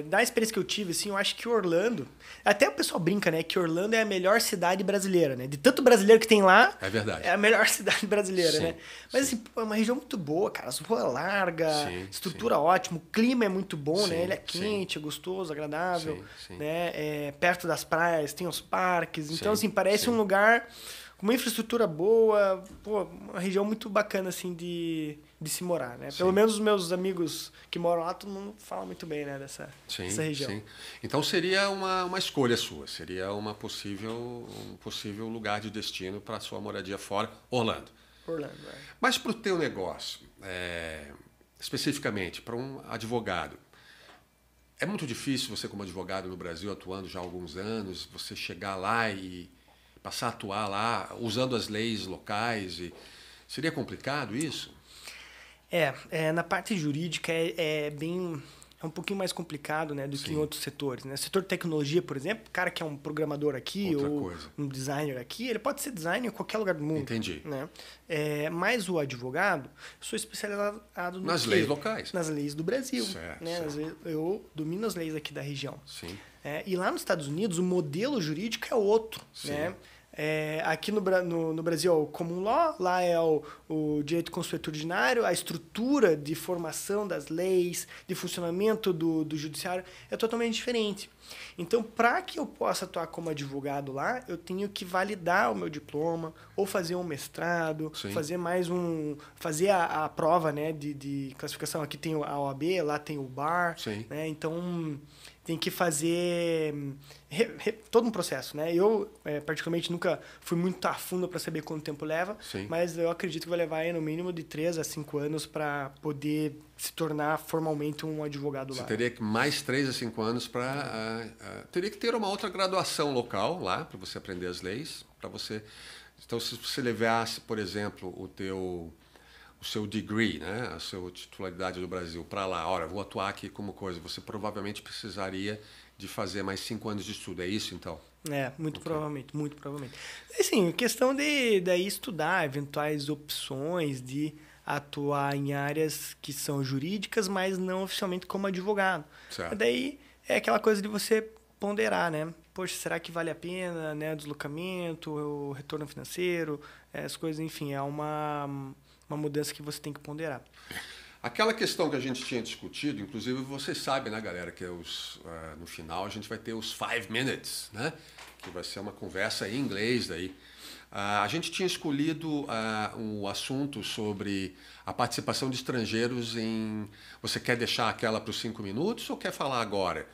da experiência que eu tive, assim, eu acho que Orlando... Até o pessoal brinca, né, que Orlando é a melhor cidade brasileira, né? De tanto brasileiro que tem lá... É verdade. É a melhor cidade brasileira, Sim, né? Mas, sim. assim, pô, é uma região muito boa, cara. As ruas largas, Sim, estrutura ótima, o clima é muito bom, Sim, né? Ele é sim. quente, é gostoso, agradável, Sim, sim. né? Perto das praias, tem os parques. Então, Sim, assim, parece sim. um lugar com uma infraestrutura boa, pô, uma região muito bacana, assim, de se morar, né? Pelo Sim. menos os meus amigos que moram lá, todo mundo fala muito bem, né, dessa região. Sim. Então seria uma escolha sua, seria um possível lugar de destino para a sua moradia fora, Orlando. Orlando, Mas para o teu negócio, especificamente para um advogado, é muito difícil você como advogado no Brasil, atuando já há alguns anos, você chegar lá e passar a atuar lá, usando as leis locais. Seria complicado isso? Na parte jurídica é um pouquinho mais complicado, né, do que em outros setores, né? Setor de tecnologia, por exemplo, o cara que é um programador aqui um designer aqui, ele pode ser designer em qualquer lugar do mundo. Entendi. Né? Mas o advogado, eu sou especializado nas leis locais. Nas leis do Brasil. Certo, né? certo. Eu domino as leis aqui da região. Sim. E lá nos Estados Unidos, o modelo jurídico é outro. Sim. Né? Aqui no Brasil é o common law, lá é o direito consuetudinário, a estrutura de formação das leis, de funcionamento do judiciário é totalmente diferente. Então, para que eu possa atuar como advogado lá, eu tenho que validar o meu diploma, ou fazer um mestrado, Sim. fazer a prova, né, de classificação. Aqui tem a OAB, lá tem o BAR. Sim. Né? Então, tem que fazer todo um processo, né? Eu, particularmente, nunca fui muito a fundo para saber quanto tempo leva, Sim. mas eu acredito que vai levar aí, no mínimo de 3 a 5 anos para poder se tornar formalmente um advogado lá. Você teria que mais 3 a 5 anos para... teria que ter uma outra graduação local lá, para você aprender as leis, para você... Então, se você levasse, por exemplo, o seu degree, né, a sua titularidade do Brasil para lá, olha, vou atuar aqui como coisa, você provavelmente precisaria de fazer mais 5 anos de estudo, é isso então? Muito provavelmente, muito provavelmente. Assim, questão de daí estudar eventuais opções de atuar em áreas que são jurídicas, mas não oficialmente como advogado. Certo. Daí é aquela coisa de você ponderar, né? Poxa, será que vale a pena, né? O deslocamento, o retorno financeiro, as coisas, enfim, é uma mudança que você tem que ponderar. Aquela questão que a gente tinha discutido, inclusive vocês sabem, né, galera, que no final a gente vai ter os 5 minutes, né? Que vai ser uma conversa em inglês daí. A gente tinha escolhido um assunto sobre a participação de estrangeiros em... Você quer deixar aquela para os 5 minutos ou quer falar agora?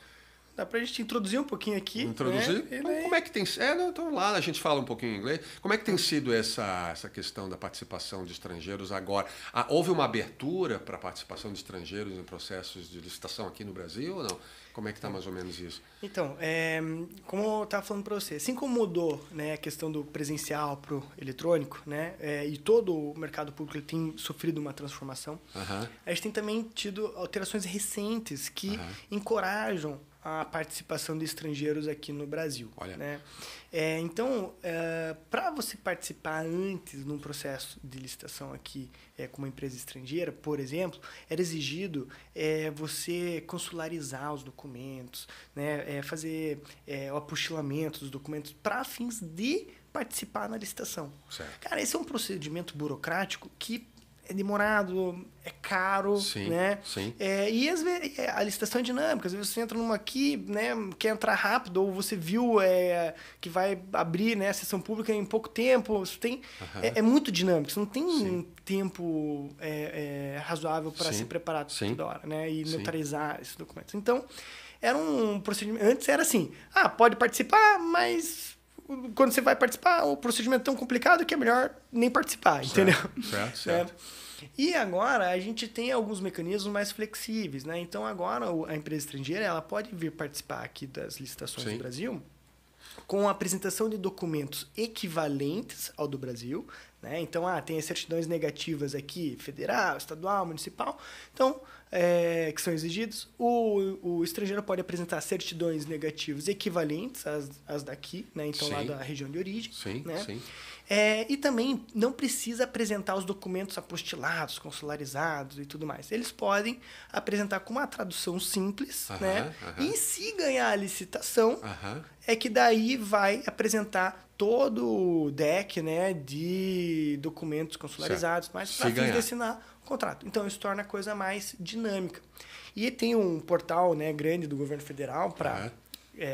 Dá pra gente introduzir um pouquinho aqui. Introduzir? Né? Então, como é que tem... então lá a gente fala um pouquinho em inglês. Como é que tem sido essa questão da participação de estrangeiros agora? Houve uma abertura para a participação de estrangeiros em processos de licitação aqui no Brasil ou não? Como é que está mais ou menos isso? Então, como eu estava falando para você, assim como mudou, né, a questão do presencial para o eletrônico, né, e todo o mercado público ele tem sofrido uma transformação, a gente tem também tido alterações recentes que encorajam a participação de estrangeiros aqui no Brasil. Olha. Né? Então, para você participar antes num processo de licitação aqui com uma empresa estrangeira, por exemplo, era exigido você consularizar os documentos, né? Fazer o apostilamento dos documentos para fins de participar na licitação. Certo. Cara, esse é um procedimento burocrático que é demorado, é caro, Sim, né? sim. E às vezes a licitação é dinâmica, às vezes você entra numa aqui, né, quer entrar rápido, ou você viu que vai abrir, né, a sessão pública em pouco tempo, você tem, é muito dinâmico, você não tem um tempo razoável para se preparar toda hora, né, e notarizar esses documentos. Então, era um procedimento, antes era assim, pode participar, mas... Quando você vai participar, o procedimento é tão complicado que é melhor nem participar, entendeu? Certo. E agora a gente tem alguns mecanismos mais flexíveis, né? Então agora a empresa estrangeira ela pode vir participar aqui das licitações do Brasil com a apresentação de documentos equivalentes ao do Brasil, né? Então, tem as certidões negativas aqui, federal, estadual, municipal, então, que são exigidos. O estrangeiro pode apresentar certidões negativas equivalentes às daqui, né? Então, Sim. lá da região de origem. Sim, né? sim. E também não precisa apresentar os documentos apostilados, consularizados e tudo mais. Eles podem apresentar com uma tradução simples, né? E se ganhar a licitação, é que daí vai apresentar todo o deck, né, de documentos consularizados, mas para fins de assinar o contrato. Então, isso torna a coisa mais dinâmica. E tem um portal, né, grande do governo federal para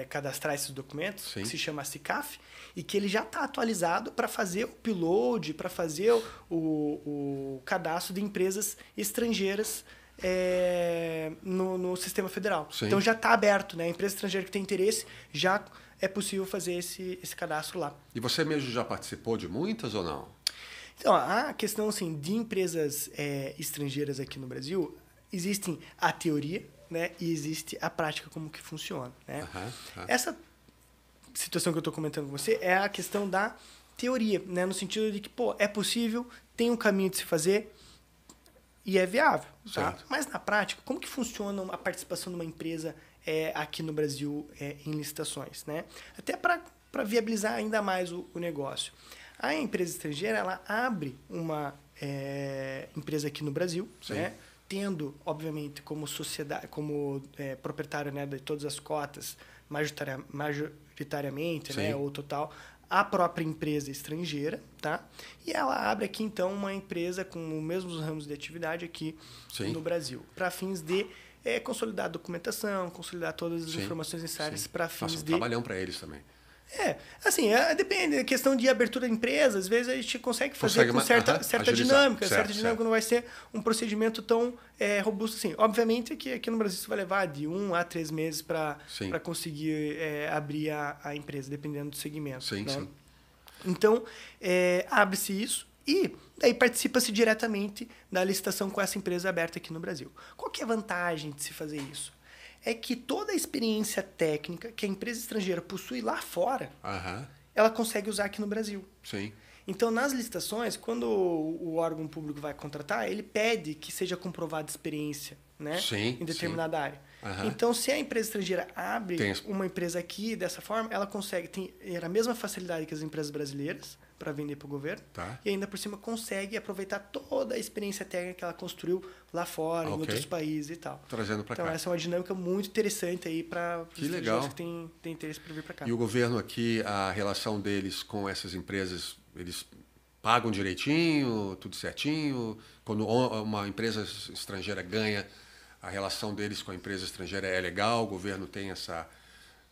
cadastrar esses documentos, que se chama SICAF, e que ele já está atualizado para fazer o upload, para fazer o cadastro de empresas estrangeiras no sistema federal. Sim. Então já está aberto, né? A empresa estrangeira que tem interesse, já é possível fazer esse cadastro lá. E você mesmo já participou de muitas ou não? Então, a questão assim, de empresas estrangeiras aqui no Brasil, existem a teoria, né, e existe a prática, como que funciona. Né? Essa situação que eu estou comentando com você é a questão da teoria, né, no sentido de que é possível, tem um caminho de se fazer e é viável. Tá? Mas na prática, como que funciona a participação de uma empresa aqui no Brasil em licitações? Né? Até para viabilizar ainda mais o negócio. A empresa estrangeira ela abre uma empresa aqui no Brasil, né? Tendo, obviamente, como sociedade, como proprietário, né, de todas as cotas, majoritariamente, né, ou total, a própria empresa estrangeira, tá? E ela abre aqui, então, uma empresa com os mesmos ramos de atividade aqui no Brasil, para fins de consolidar a documentação, consolidar todas as informações necessárias para fins de... trabalhão para eles também. Assim, depende, a questão de abertura de empresa, às vezes a gente consegue fazer com certa dinâmica. Certa dinâmica não vai ser um procedimento tão robusto assim. Obviamente que aqui no Brasil isso vai levar de 1 a 3 meses para conseguir abrir a empresa, dependendo do segmento. Né? Então, abre-se isso e daí participa-se diretamente da licitação com essa empresa aberta aqui no Brasil. Qual que é a vantagem de se fazer isso? É que toda a experiência técnica que a empresa estrangeira possui lá fora, ela consegue usar aqui no Brasil. Então, nas licitações, quando o órgão público vai contratar, ele pede que seja comprovada experiência, né, em determinada área. Então, se a empresa estrangeira abre uma empresa aqui dessa forma, ela consegue ter a mesma facilidade que as empresas brasileiras para vender para o governo e ainda por cima consegue aproveitar toda a experiência técnica que ela construiu lá fora, em outros países e tal. Trazendo para cá. Então, essa é uma dinâmica muito interessante aí para os estrangeiros que têm interesse para vir para cá. E o governo aqui, a relação deles com essas empresas, eles pagam direitinho, tudo certinho? Quando uma empresa estrangeira ganha, a relação deles com a empresa estrangeira é legal? O governo tem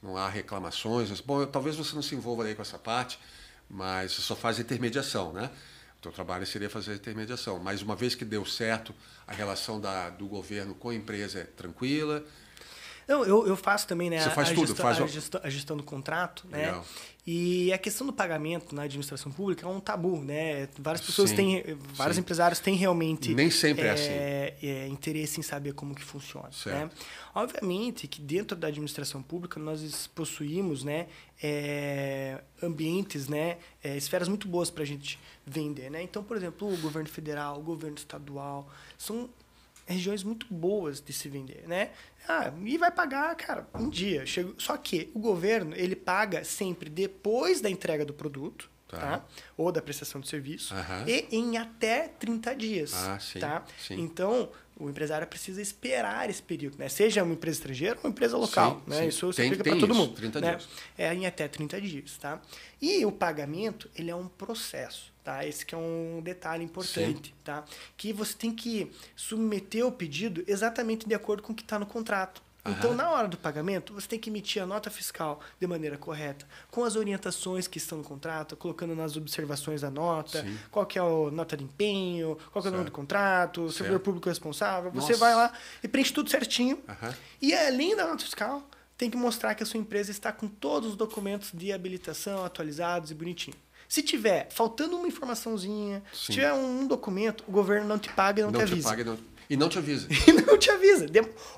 não há reclamações? Bom, talvez você não se envolva aí com essa parte, mas você só faz intermediação, né? O teu trabalho seria fazer intermediação. Mas uma vez que deu certo, a relação do governo com a empresa é tranquila? Não, eu faço também, né? Você faz tudo? A gestão do contrato, Legal. né? E a questão do pagamento na administração pública é um tabu, né? Várias pessoas vários empresários têm realmente... Nem sempre é assim. Interesse em saber como que funciona. Né? Obviamente que dentro da administração pública nós possuímos, né, ambientes, né, esferas muito boas para a gente vender. Né? Então, por exemplo, o governo federal, o governo estadual, são regiões muito boas de se vender, né? E vai pagar, cara, um dia. Só que o governo, ele paga sempre depois da entrega do produto, tá? Ou da prestação de serviço, e em até 30 dias. Tá? Então, o empresário precisa esperar esse período, né? Seja uma empresa estrangeira ou uma empresa local. Né? Isso se aplica para todo mundo. 30 né? dias. Em até 30 dias. Tá? E o pagamento, ele é um processo. Tá? Esse que é um detalhe importante. Tá? Que você tem que submeter o pedido exatamente de acordo com o que está no contrato. Então, na hora do pagamento, você tem que emitir a nota fiscal de maneira correta, com as orientações que estão no contrato, colocando nas observações da nota, qual que é a nota de empenho, qual que é o nome do contrato, o servidor público responsável. Você vai lá e preenche tudo certinho. E, além da nota fiscal, tem que mostrar que a sua empresa está com todos os documentos de habilitação atualizados e bonitinho. Se tiver faltando uma informaçãozinha, se tiver um documento, o governo não te paga e não te avisa. E não te avisa. E não te avisa.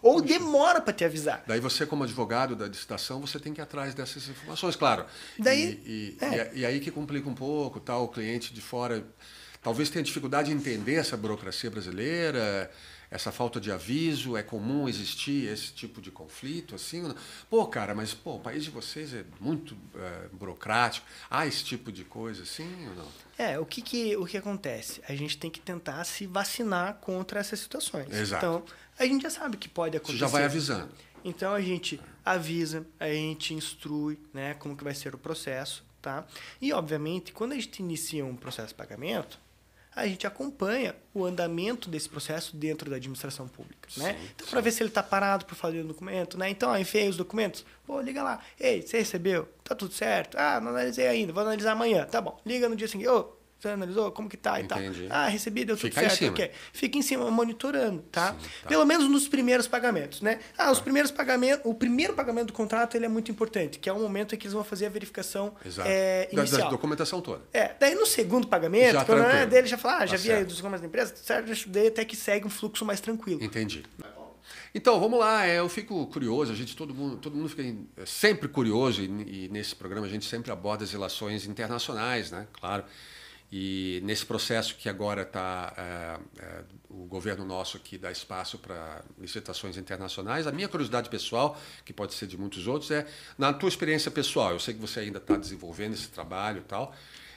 Ou demora para te avisar. Daí você, como advogado da licitação, você tem que ir atrás dessas informações, claro. Daí, e aí que complica um pouco, tá? O cliente de fora talvez tenha dificuldade em entender essa burocracia brasileira, essa falta de aviso. É comum existir esse tipo de conflito, assim? Pô, cara, mas o país de vocês é muito burocrático. Há esse tipo de coisa, assim ou não? O que acontece? A gente tem que tentar se vacinar contra essas situações. Exato. Então, a gente já sabe que pode acontecer. Você já vai avisando. Então, a gente avisa, a gente instrui, né, como que vai ser o processo, tá? E, obviamente, quando a gente inicia um processo de pagamento, a gente acompanha o andamento desse processo dentro da administração pública, né? Então, para ver se ele está parado por fazer o documento, né? Então, enviei os documentos, liga lá. Ei, você recebeu? Tá tudo certo? Ah, não analisei ainda, vou analisar amanhã. Tá bom. Liga no dia seguinte. Você analisou? Como que tá? Entendi. E tal. Ah, recebi, deu tudo Fica certo. em cima. Okay. Fica em cima, monitorando, tá? Sim, tá. Pelo menos nos primeiros pagamentos, né? Os primeiros pagamentos, o primeiro pagamento do contrato, ele é muito importante, que é o momento em que eles vão fazer a verificação inicial. Da documentação toda. Daí no segundo pagamento, Já quando tranquilo. dele já fala, já Tá vi aí certo. dos documentos da empresa, certo? Daí até que segue um fluxo mais tranquilo. Entendi. Então, vamos lá. Eu fico curioso, todo mundo fica sempre curioso, e nesse programa a gente sempre aborda as relações internacionais, né? Claro. E nesse processo que agora está o governo nosso aqui dá espaço para licitações internacionais, a minha curiosidade pessoal, que pode ser de muitos outros, é na tua experiência pessoal. Eu sei que você ainda está desenvolvendo esse trabalho e tal,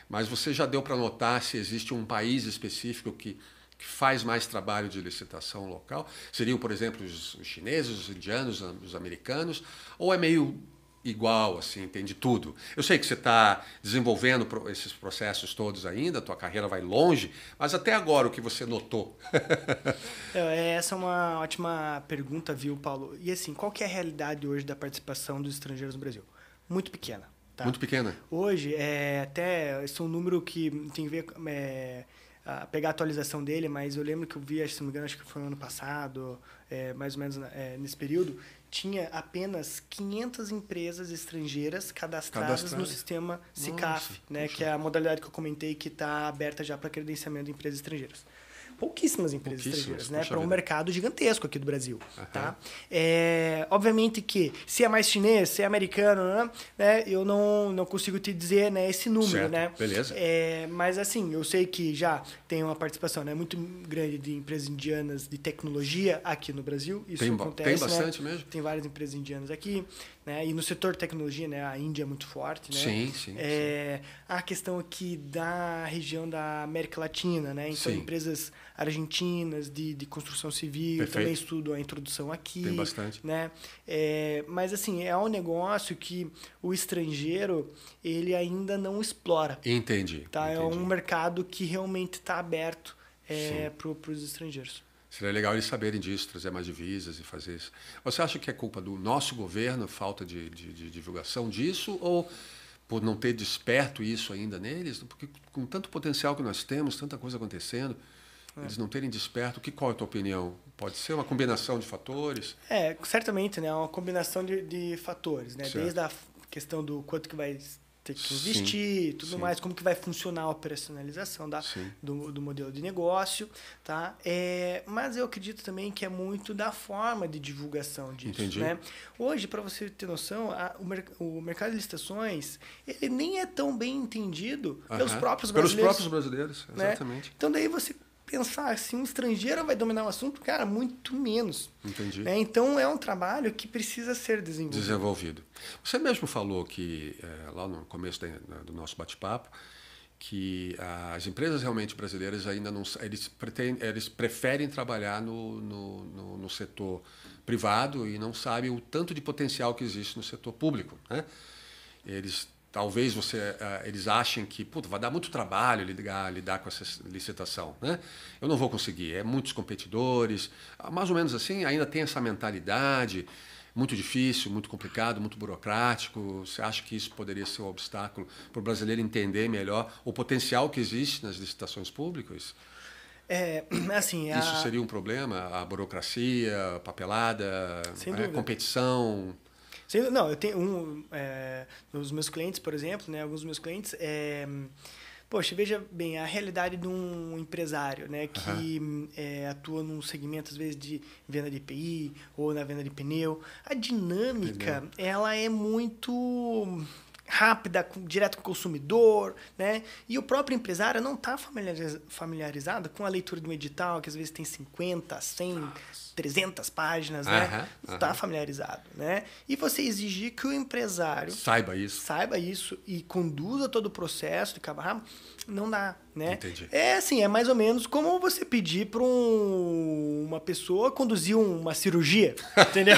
mas você já deu para notar se existe um país específico que faz mais trabalho de licitação local? Seriam, por exemplo, os chineses, os indianos, os americanos? Ou é meio igual, assim, tem de tudo? Eu sei que você está desenvolvendo esses processos todos ainda, a tua carreira vai longe, mas até agora o que você notou? Essa é uma ótima pergunta, viu, Paulo? E assim, qual que é a realidade hoje da participação dos estrangeiros no Brasil? Muito pequena. Tá? Muito pequena? Hoje, até esse é um número que tem a ver... pegar a atualização dele, mas eu lembro que eu vi, se não me engano, acho que foi no ano passado, mais ou menos nesse período, tinha apenas 500 empresas estrangeiras cadastradas no sistema SICAF, né, que é a modalidade que eu comentei que está aberta já para credenciamento de empresas estrangeiras. Pouquíssimas empresas estrangeiras, né, para um mercado gigantesco aqui do Brasil. Tá? Obviamente que se é mais chinês, se é americano, né, eu não consigo te dizer, né, esse número. Certo. Né? Beleza. Mas assim, eu sei que já tem uma participação, né, muito grande de empresas indianas de tecnologia aqui no Brasil. Isso acontece, tem bastante, né? mesmo? Tem várias empresas indianas aqui. Né? E no setor de tecnologia, né, a Índia é muito forte. Né? Sim. A questão aqui da região da América Latina, né? Então, empresas argentinas de construção civil. Perfeito. Também estudam a introdução aqui. Tem bastante. Né? Mas assim, é um negócio que o estrangeiro ele ainda não explora. Entendi. Tá? É um mercado que realmente está aberto para os estrangeiros. Seria legal eles saberem disso, trazer mais divisas e fazer isso. Você acha que é culpa do nosso governo, falta de divulgação disso, ou por não ter desperto isso ainda neles? Porque com tanto potencial que nós temos, tanta coisa acontecendo, eles não terem desperto, qual é a tua opinião? Pode ser uma combinação de fatores? Certamente, né? Uma combinação de fatores, né? Certo. Desde a questão do quanto que vai ter que investir, tudo mais, como que vai funcionar a operacionalização do modelo de negócio, tá? Mas eu acredito também que é muito da forma de divulgação disso. Entendi. Né? Hoje, para você ter noção, o mercado de licitações ele nem é tão bem entendido pelos próprios brasileiros. Pelos próprios brasileiros, exatamente. Né? Então daí você pensar se um estrangeiro vai dominar o assunto, cara, muito menos. Entendi. Né? Então, é um trabalho que precisa ser desenvolvido. Você mesmo falou que, lá no começo do nosso bate-papo, que as empresas realmente brasileiras ainda não... Eles preferem trabalhar no setor privado e não sabem o tanto de potencial que existe no setor público. Né? Talvez eles achem que vai dar muito trabalho lidar com essa licitação. Né? Eu não vou conseguir, muitos competidores, mais ou menos assim, ainda tem essa mentalidade, muito difícil, muito complicado, muito burocrático. Você acha que isso poderia ser um obstáculo para o brasileiro entender melhor o potencial que existe nas licitações públicas? Isso seria um problema? A burocracia, a papelada, a competição... Não, eu tenho os meus clientes, por exemplo, né, alguns dos meus clientes Poxa, veja bem, a realidade de um empresário, né, que atua num segmento, às vezes, de venda de EPI ou na venda de pneu, a dinâmica, ela é muito rápida, direto com o consumidor, né? E o próprio empresário não está familiarizado com a leitura de um edital, que às vezes tem 50, 100, 300 páginas, né? Não está familiarizado, né? E você exigir que o empresário saiba isso e conduza todo o processo de cabo a rabo, não dá, né? Entendi. É assim, é mais ou menos como você pedir para uma pessoa conduzir uma cirurgia, entendeu?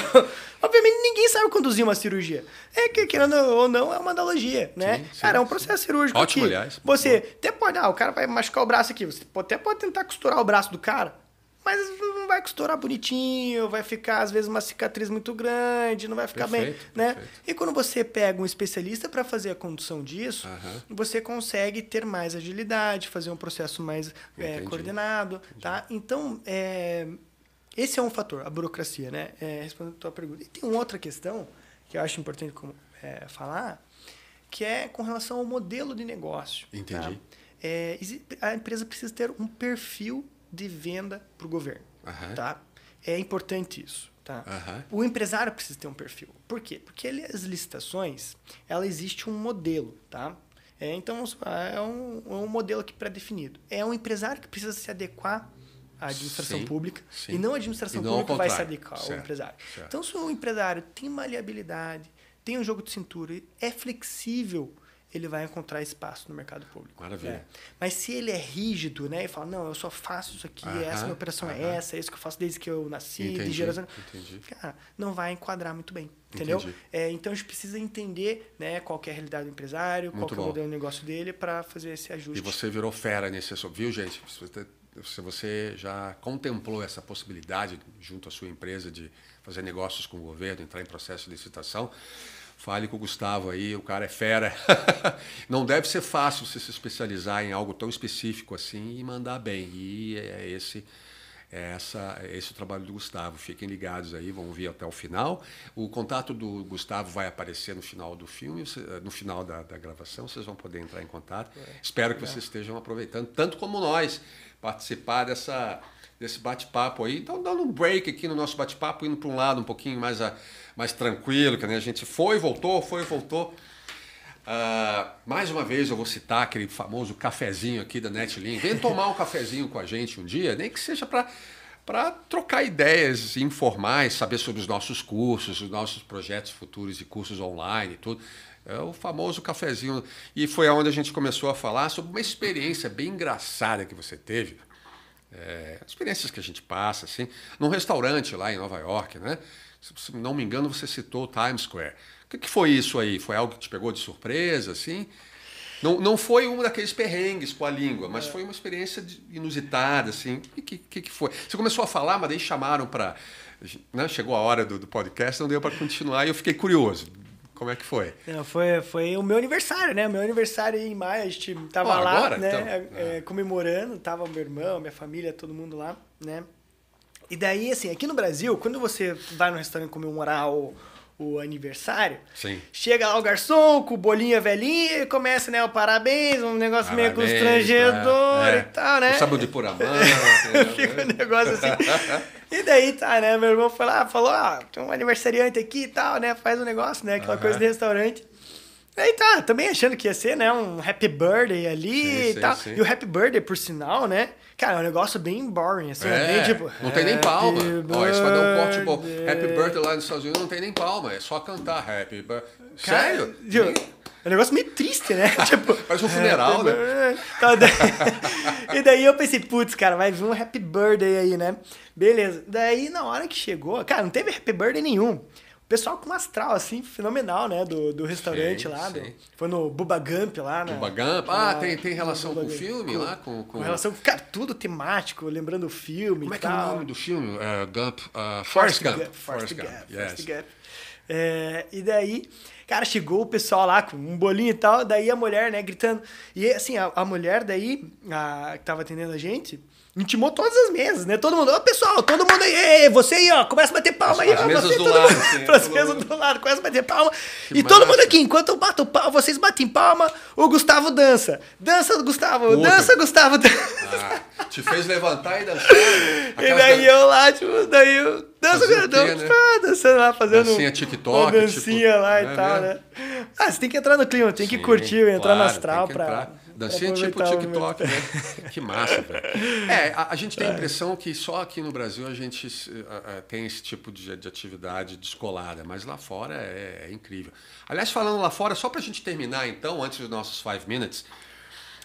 Obviamente ninguém sabe conduzir uma cirurgia. É que, querendo ou não, é uma analogia, né? Sim, cara, é um processo cirúrgico. Ótimo, aqui. aliás. Você até pode, o cara vai machucar o braço aqui, você até pode tentar costurar o braço do cara, mas não vai costurar bonitinho, vai ficar, às vezes, uma cicatriz muito grande, não vai ficar bem, né? E quando você pega um especialista para fazer a condução disso, você consegue ter mais agilidade, fazer um processo mais coordenado, tá? Então, esse é um fator, a burocracia, né? Respondendo a tua pergunta. E tem uma outra questão que eu acho importante falar, que é com relação ao modelo de negócio. Entendi. Tá? A empresa precisa ter um perfil de venda para o governo. Tá? É importante isso. Tá? O empresário precisa ter um perfil. Por quê? Porque as licitações, ela existe um modelo. Tá? Então, é um modelo aqui pré-definido. É um empresário que precisa se adequar à administração pública e não a administração pública vai se adequar ao empresário. Certo. Então, se o empresário tem maleabilidade, tem um jogo de cintura, é flexível, ele vai encontrar espaço no mercado público. Maravilha. Né? Mas se ele é rígido, né, e fala, não, eu só faço isso aqui, essa minha operação é essa, é isso que eu faço desde que eu nasci, de geração... Cara, não vai enquadrar muito bem, entendeu? Então, a gente precisa entender, né, qual que é a realidade do empresário, qual que é o modelo de negócio dele para fazer esse ajuste. E você virou fera nesse assunto, viu, gente? Se você já contemplou essa possibilidade junto à sua empresa de fazer negócios com o governo, entrar em processo de licitação, fale com o Gustavo aí, o cara é fera. Não deve ser fácil você se especializar em algo tão específico assim e mandar bem. E esse o trabalho do Gustavo. Fiquem ligados aí, vão ouvir até o final. O contato do Gustavo vai aparecer no final do filme, no final da gravação, vocês vão poder entrar em contato. Espero que vocês estejam aproveitando, tanto como nós, participar desse bate-papo aí. Então, dando um break aqui no nosso bate-papo, indo para um lado um pouquinho mais tranquilo, que, né, a gente foi e voltou. Mais uma vez eu vou citar aquele famoso cafezinho aqui da Netlink. Vem tomar um cafezinho com a gente um dia, nem que seja para trocar ideias informais, saber sobre os nossos cursos, os nossos projetos futuros de cursos online e tudo. É o famoso cafezinho. E foi onde a gente começou a falar sobre uma experiência bem engraçada que você teve. Experiências que a gente passa, assim, num restaurante lá em Nova York, né? Se não me engano, você citou Times Square. O que foi isso aí? Foi algo que te pegou de surpresa, assim? Não foi um daqueles perrengues com a língua, mas foi uma experiência inusitada, assim. O que foi? Você começou a falar, mas daí chamaram para... Né? Chegou a hora do podcast, não deu para continuar e eu fiquei curioso. Como é que foi? Foi o meu aniversário, né? O meu aniversário em maio, a gente tava lá, agora, né? Então. Comemorando, tava meu irmão, minha família, todo mundo lá, né? E daí, assim, aqui no Brasil, quando você vai no restaurante comemorar o aniversário, chega lá o garçom com o bolinho velhinho e começa, né, o parabéns, um negócio meio constrangedor e tal, né? Sabe de pôr a mão. Fica um negócio assim. E daí, tá, né, meu irmão foi lá, falou, tem um aniversariante aqui e tal, né, faz um negócio, né, aquela coisa de restaurante. Aí tá, também achando que ia ser, né, um happy birthday ali e tal. Sim. E o happy birthday, por sinal, né, cara, é um negócio bem boring, assim, bem tipo... Não tem nem palma. Ó, isso vai dar um corte bom. Happy birthday lá nos Estados Unidos não tem nem palma, é só cantar happy birthday. Sério? É um negócio meio triste, né? Tipo, parece um funeral, né? E daí eu pensei, putz, cara, vai vir um happy birthday aí, né? Beleza. Daí, na hora que chegou, cara, não teve happy birthday nenhum. O pessoal com um astral, assim, fenomenal, né? Do restaurante lá. Foi no Bubba Gump lá, né? Bubba Gump? Tem relação com o filme lá? Com relação, cara, tudo temático, lembrando o filme. Como é que é o nome do filme? Forrest Gump. Forrest Gump. E daí, cara, chegou o pessoal lá com um bolinho e tal, daí a mulher, né, gritando. E assim, a mulher daí, que tava atendendo a gente, intimou todas as mesas, né? Todo mundo, pessoal, todo mundo aí, você aí, ó, começa a bater palma aí. As mesas você, do lado, assim, as mesas do lado, começa a bater palma. Que e todo massa. mundo aqui, enquanto eu bato palma, vocês batem palma, o Gustavo dança. Dança, Gustavo, Puta. dança, Gustavo, dança. Ah, te fez levantar e dançar. E daí eu lá, tipo, daí eu dança, Fazer o quê, grandão, né? dançando lá, fazendo Dancinha TikTok, uma dancinha tipo, lá não é e tal, mesmo? né? Ah, você tem que entrar no clima, tem que Sim, curtir, entrar no claro, astral tem que entrar. pra... Dancinha pra tipo aproveitar o TikTok, momento. né? Que massa, velho. A gente tem a impressão que só aqui no Brasil a gente tem esse tipo de atividade descolada, mas lá fora é incrível. Aliás, falando lá fora, só pra gente terminar então, antes dos nossos 5 minutes,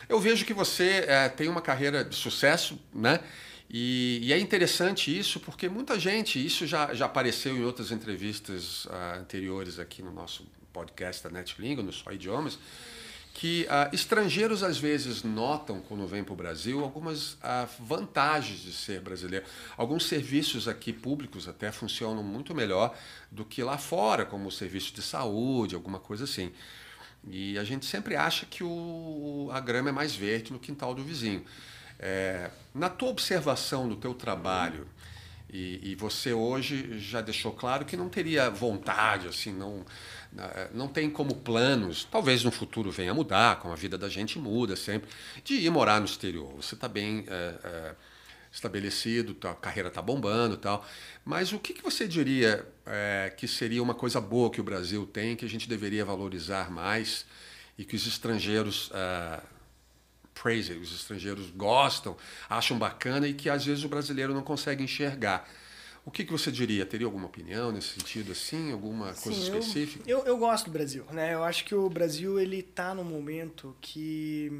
eu vejo que você tem uma carreira de sucesso, né? E é interessante isso, porque muita gente, isso já apareceu em outras entrevistas anteriores aqui no nosso podcast da NetLingua, no Só Idiomas, que estrangeiros às vezes notam, quando vêm para o Brasil, algumas vantagens de ser brasileiro. Alguns serviços aqui públicos até funcionam muito melhor do que lá fora, como o serviço de saúde, alguma coisa assim. E a gente sempre acha que a grama é mais verde no quintal do vizinho. Na tua observação do teu trabalho, e você hoje já deixou claro que não teria vontade, assim, não tem como planos, talvez no futuro venha a mudar, como a vida da gente muda sempre, de ir morar no exterior. Você está bem estabelecido, a carreira está bombando e tal, mas o que você diria que seria uma coisa boa que o Brasil tem, que a gente deveria valorizar mais e que os estrangeiros os estrangeiros gostam, acham bacana e que às vezes o brasileiro não consegue enxergar? O que você diria? Teria alguma opinião nesse sentido, assim? Alguma coisa específica? Eu gosto do Brasil, né? Eu acho que o Brasil, ele tá num momento que...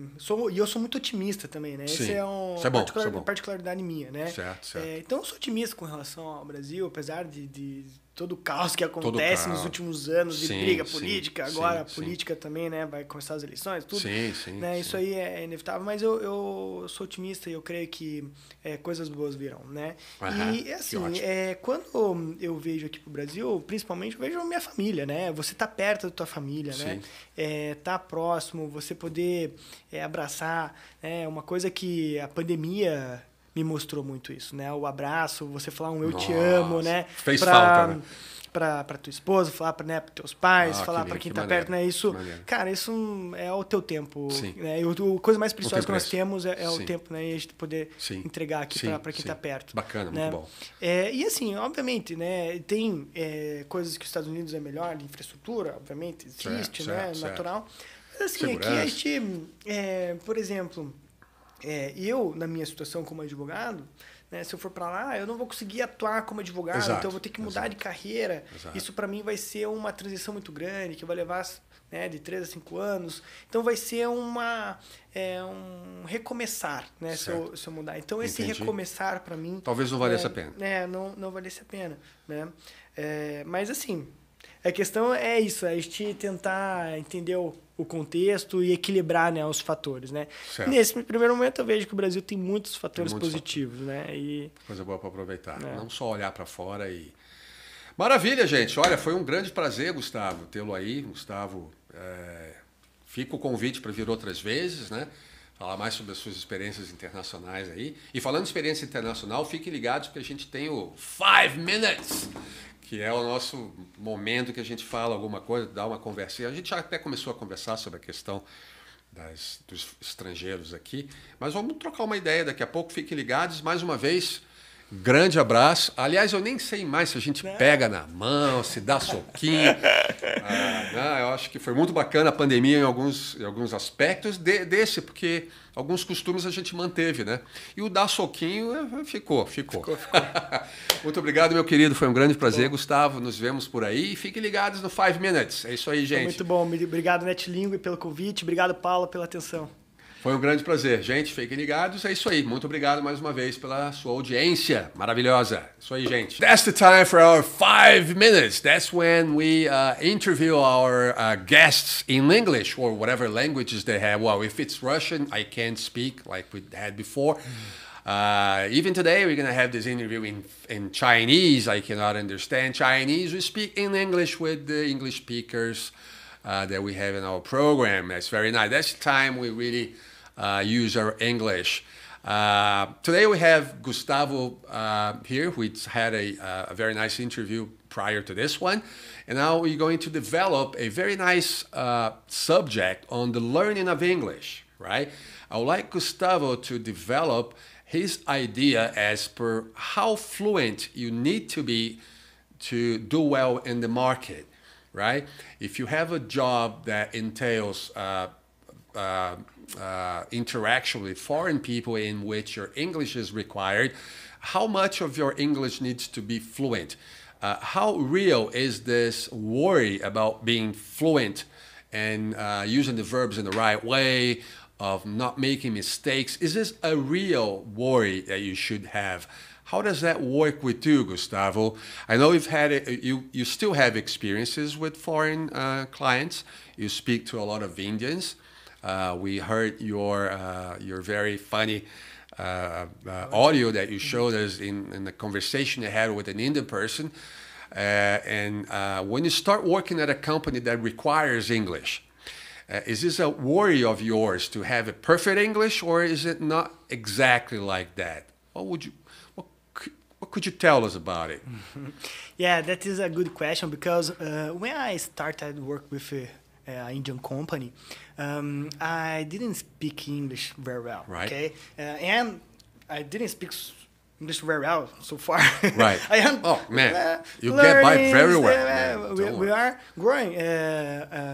E eu sou muito otimista também, né? Sim. Esse é uma Isso é bom. particularidade minha, né? Certo. Então eu sou otimista com relação ao Brasil, apesar de todo o caos que acontece nos últimos anos, de briga política, agora a política também, né? Vai começar as eleições, tudo. Né? Isso aí é inevitável, mas eu sou otimista e eu creio que coisas boas virão, né? E assim, quando eu vejo aqui pro Brasil, principalmente eu vejo a minha família, né? Você tá perto da tua família, né? Tá próximo, você poder abraçar, né? Uma coisa que a pandemia me mostrou muito isso, né? O abraço, você falar eu te amo, né? Fez falta, né? Pra tua esposa, falar pros teus pais, falar pra quem tá perto, né? Isso, cara, isso é o teu tempo, né? E a coisa mais preciosa que nós temos é o tempo, né? E a gente poder entregar aqui pra quem tá perto. Bacana, né? muito bom. E assim, obviamente, né? Tem coisas que os Estados Unidos é melhor, de infraestrutura, obviamente, existe, né? Natural. Mas assim, segurança. aqui a gente, por exemplo... eu, na minha situação como advogado, né, se eu for para lá, eu não vou conseguir atuar como advogado, então eu vou ter que mudar de carreira. Isso para mim vai ser uma transição muito grande, que vai levar, né, de 3 a 5 anos. Então vai ser um recomeçar, né, se eu mudar. Então esse recomeçar para mim... Talvez não valesse a pena. Não valesse a pena. Né? Mas assim, a questão é isso, a gente tentar entender o contexto e equilibrar, né, os fatores, né? Nesse primeiro momento eu vejo que o Brasil tem muitos fatores positivos, né? Coisa boa para aproveitar. Não só olhar para fora e... Maravilha, gente. Olha, foi um grande prazer, Gustavo, tê-lo aí. Gustavo, fica o convite para vir outras vezes, né? Falar mais sobre as suas experiências internacionais aí. E falando de experiência internacional, fiquem ligados porque a gente tem o 5 Minutes, que é o nosso momento que a gente fala alguma coisa, dá uma conversinha. A gente já até começou a conversar sobre a questão dos estrangeiros aqui, mas vamos trocar uma ideia daqui a pouco. Fiquem ligados. Mais uma vez, grande abraço. Aliás, eu nem sei mais se a gente pega na mão, se dá soquinho. Eu acho que foi muito bacana a pandemia em alguns aspectos porque alguns costumes a gente manteve, né? E o dar soquinho ficou. Muito obrigado, meu querido. Foi um grande prazer, Gustavo. Nos vemos por aí. E fiquem ligados no 5 Minutes. É isso aí, gente. Muito bom. Obrigado, NetLingua, pelo convite. Obrigado, Paulo, pela atenção. Foi um grande prazer. Gente, fiquem ligados. É isso aí. Muito obrigado mais uma vez pela sua audiência maravilhosa. Isso aí, gente. That's the time for our 5 minutes. That's when we interview our guests in English or whatever languages they have. Well, if it's Russian, I can't speak like we had before. Even today, we're going to have this interview in Chinese. I cannot understand Chinese. We speak in English with the English speakers that we have in our program. That's very nice. That's the time we really use our English. Today we have Gustavo here, which had a very nice interview prior to this one. And now we're going to develop a very nice subject on the learning of English, right? I would like Gustavo to develop his idea as per how fluent you need to be to do well in the market, right? If you have a job that entails interaction with foreign people in which your English is required, how much of your English needs to be fluent? How real is this worry about being fluent and using the verbs in the right way, of not making mistakes? Is this a real worry that you should have? How does that work with you, Gustavo? I know you've had it, you still have experiences with foreign clients. You speak to a lot of Indians. We heard your very funny audio that you showed us in the conversation you had with an Indian person. And when you start working at a company that requires English, is this a worry of yours to have a perfect English, or is it not exactly like that? What could you tell us about it? Yeah, that is a good question, because when I started work with an Indian company, I didn't speak English very well. Right. Okay, and I didn't speak English very well so far. Right. I am, oh man, you get by very well. We are growing.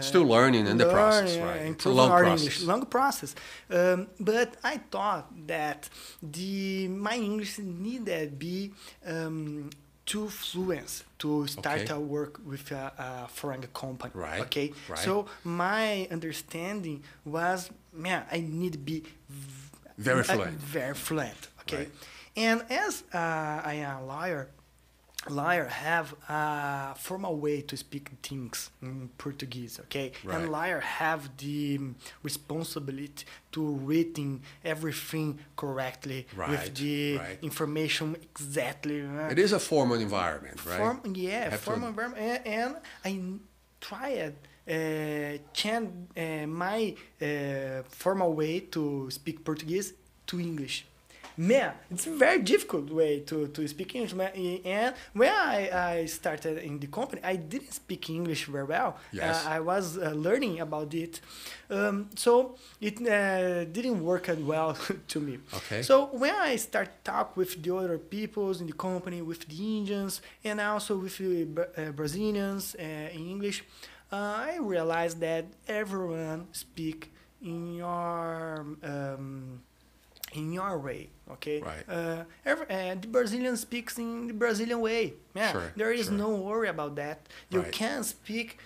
Still learning in the process, right? It's a long process. English, long process. But I thought that my English needed be too fluent to start to work with a foreign company. Right. Okay. Right. So my understanding was, man, I need to be very fluent. Very fluent. Okay. Right. And as I am a lawyer have a formal way to speak things in Portuguese, okay? Right. And lawyer have the responsibility to reading everything correctly with the information exactly. It is a formal environment, right? Formal environment. And I tried change my formal way to speak Portuguese to English. Man, it's a very difficult way to speak English. And when I started in the company, I didn't speak English very well. Yes. I was learning about it. So it didn't work as well to me. Okay. So when I start talk with the other peoples in the company, with the Indians, and also with the Brazilians in English, I realized that everyone speak in your way, okay? Right. The Brazilian speaks in the Brazilian way. Yeah, sure, there is no worry about that. You can speak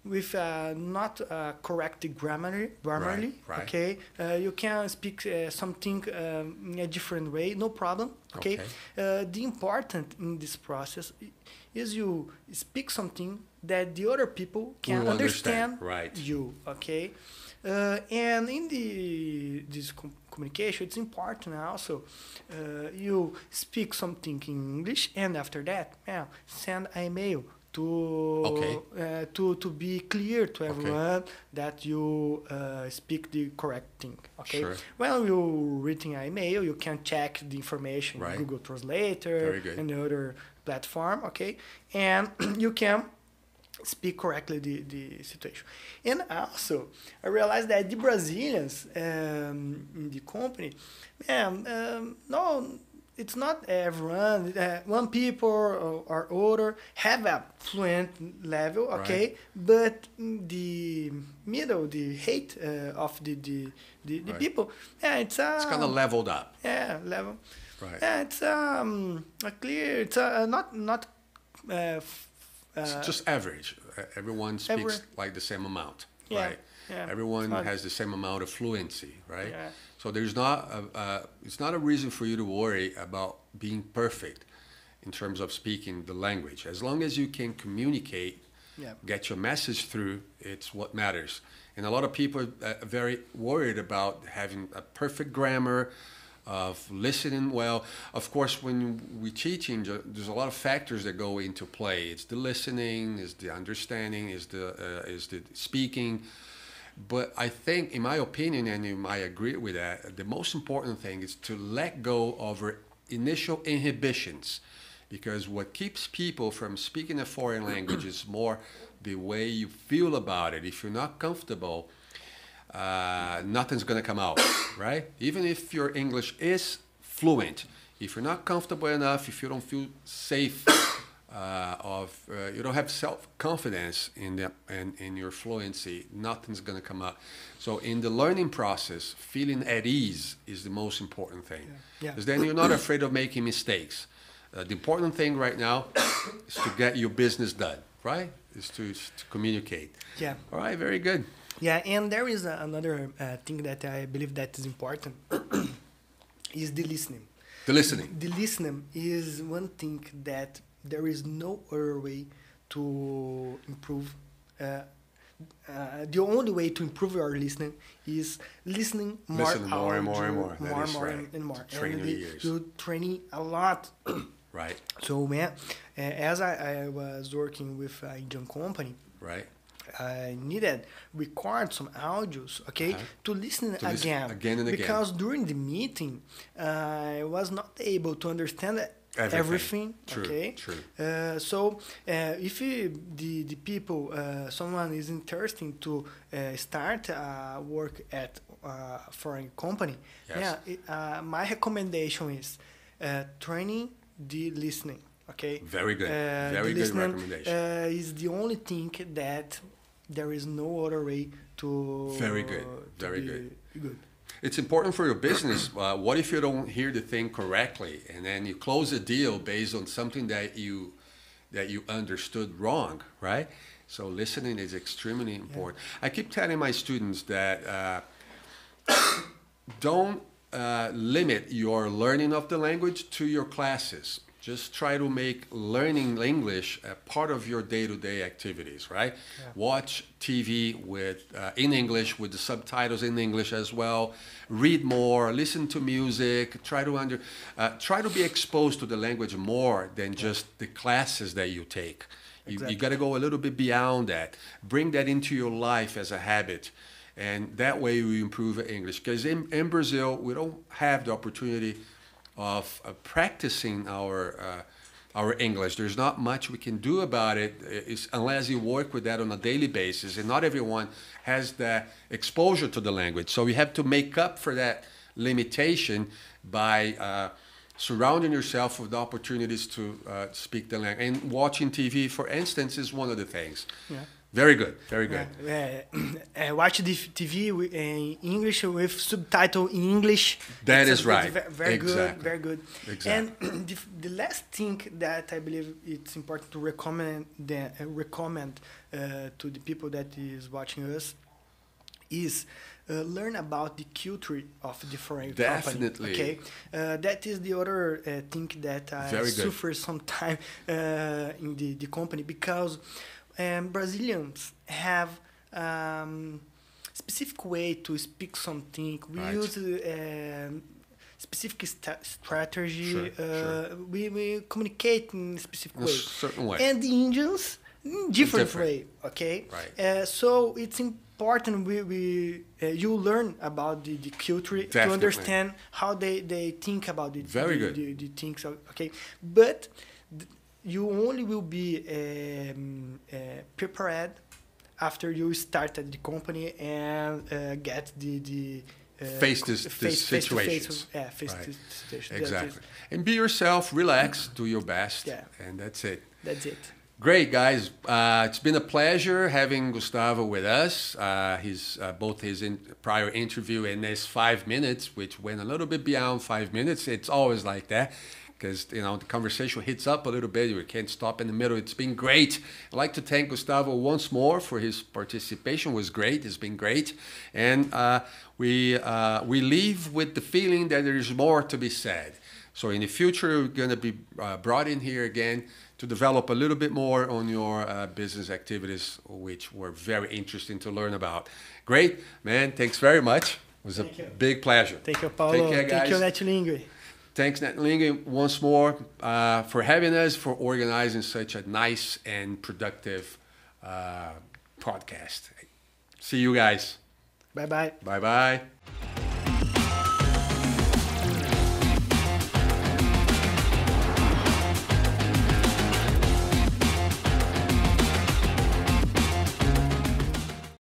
with not correct grammarly, okay? You can speak something in a different way, no problem, okay? The important in this process is you speak something that the other people can understand you, okay? And in this communication, it's important also you speak something in English, and after that, send an email to be clear to everyone that you speak the correct thing. Okay. Sure. When you reading an email, you can check the information in Google Translator and the other platform. Okay, and you can speak correctly the situation. And also, I realized that the Brazilians in the company, no, it's not everyone. One people or other have a fluent level, okay, but the middle, the hate of the people, it's kind of leveled up. Yeah, level. Right. Yeah, it's clear. It's not. It's just average. Everyone speaks like the same amount, right? Yeah. Everyone has the same amount of fluency, right? Yeah. So there's it's not a reason for you to worry about being perfect in terms of speaking the language. As long as you can communicate, get your message through, it's what matters. And a lot of people are very worried about having a perfect grammar, of listening well. Of course, when we're teaching, there's a lot of factors that go into play. It's the listening, it's the understanding, it's the speaking. But I think, in my opinion, and you might agree with that, the most important thing is to let go of our initial inhibitions. Because what keeps people from speaking a foreign language is more the way you feel about it. If you're not comfortable, nothing's going to come out, right? Even if your English is fluent, if you're not comfortable enough, if you don't feel safe, you don't have self-confidence in your fluency, nothing's going to come out. So in the learning process, feeling at ease is the most important thing. Because then you're not afraid of making mistakes. The important thing right now is to get your business done, right? Is to communicate. Yeah. All right, very good. Yeah, and there is another thing that I believe that is important, is the listening. The listening. The listening is one thing that there is no other way to improve. The only way to improve your listening is listening more, Listen more and more and more. And more. Train your ears. You're training a lot. Right. So, man, as I was working with an Indian company, Right. I needed record some audios, okay, to listen again. Again and again. Because during the meeting, I was not able to understand everything. True, okay. true. So if the people, someone is interested to start work at foreign company, Yes. my recommendation is training the listening. Okay. Very good. Very good recommendation. Is the only thing that there is no other way to. Very good. to Very be good. It's important for your business. What if you don't hear the thing correctly, and then you close a deal based on something that you understood wrong, right? So listening is extremely important. I keep telling my students that don't limit your learning of the language to your classes. Just try to make learning English a part of your day-to-day activities, right? Yeah. Watch TV in English with the subtitles in English as well. Read more, listen to music. Try to be exposed to the language more than just the classes that you take. You got to go a little bit beyond that. Bring that into your life as a habit. And that way we improve English. Because in Brazil, we don't have the opportunity of practicing our English. There's not much we can do about it unless you work with that on a daily basis. And not everyone has that exposure to the language. So you have to make up for that limitation by surrounding yourself with opportunities to speak the language. And watching TV, for instance, is one of the things. Yeah. Very good, very good. Watch the TV in English with subtitle in English. That is right. Very good, very good. Exactly. And the last thing that I believe it's important to recommend to the people that is watching us is learn about the culture of the foreign company. Definitely. Okay, that is the other thing that I suffer sometimes in the company, because Brazilians have specific way to speak something. We use specific strategy. Sure. We communicate in a specific way. Certain way. And the Indians in different way. Okay. Right. So it's important you learn about the culture to understand how they think about it. Very good. The things. Okay, but. You only will be prepared after you start at the company and get the face this situations. Exactly. And be yourself, relax, do your best, and that's it. That's it. Great, guys. It's been a pleasure having Gustavo with us. Both his prior interview and this 5 minutes, which went a little bit beyond 5 minutes. It's always like that. Because the conversation hits up a little bit, you can't stop in the middle. It's been great. I'd like to thank Gustavo once more for his participation. It was great. It's been great, and we leave with the feeling that there is more to be said. So in the future, we're going to be brought in here again to develop a little bit more on your business activities, which were very interesting to learn about. Great, man. Thanks very much. It was a big pleasure. Thank you, Paulo. Take care, guys. Thank you, NetLingua. Thanks, NetLingua, once more for having us, for organizing such a nice and productive podcast. See you guys. Bye, bye. Bye, bye.